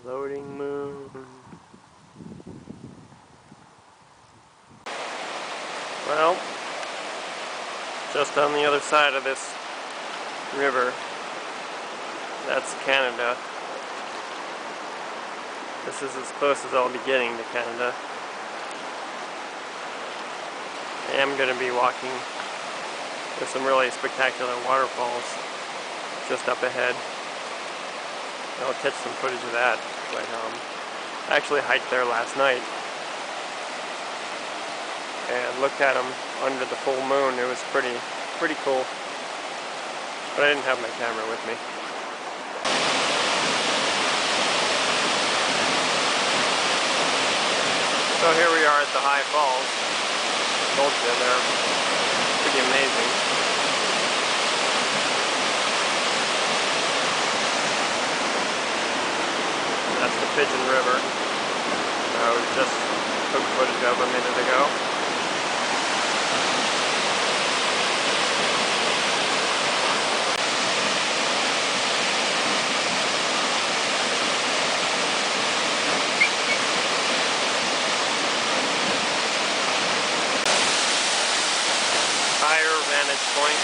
Floating moon. Well, just on the other side of this river, that's Canada. This is as close as I'll be getting to Canada. I am going to be walking. There's some really spectacular waterfalls just up ahead. I'll catch some footage of that. But I actually hiked there last night and looked at them under the full moon. It was pretty cool. But I didn't have my camera with me. So here we are at the high falls. I told you they're pretty amazing. That's the Pigeon River. We just took footage of a minute ago. Higher vantage point.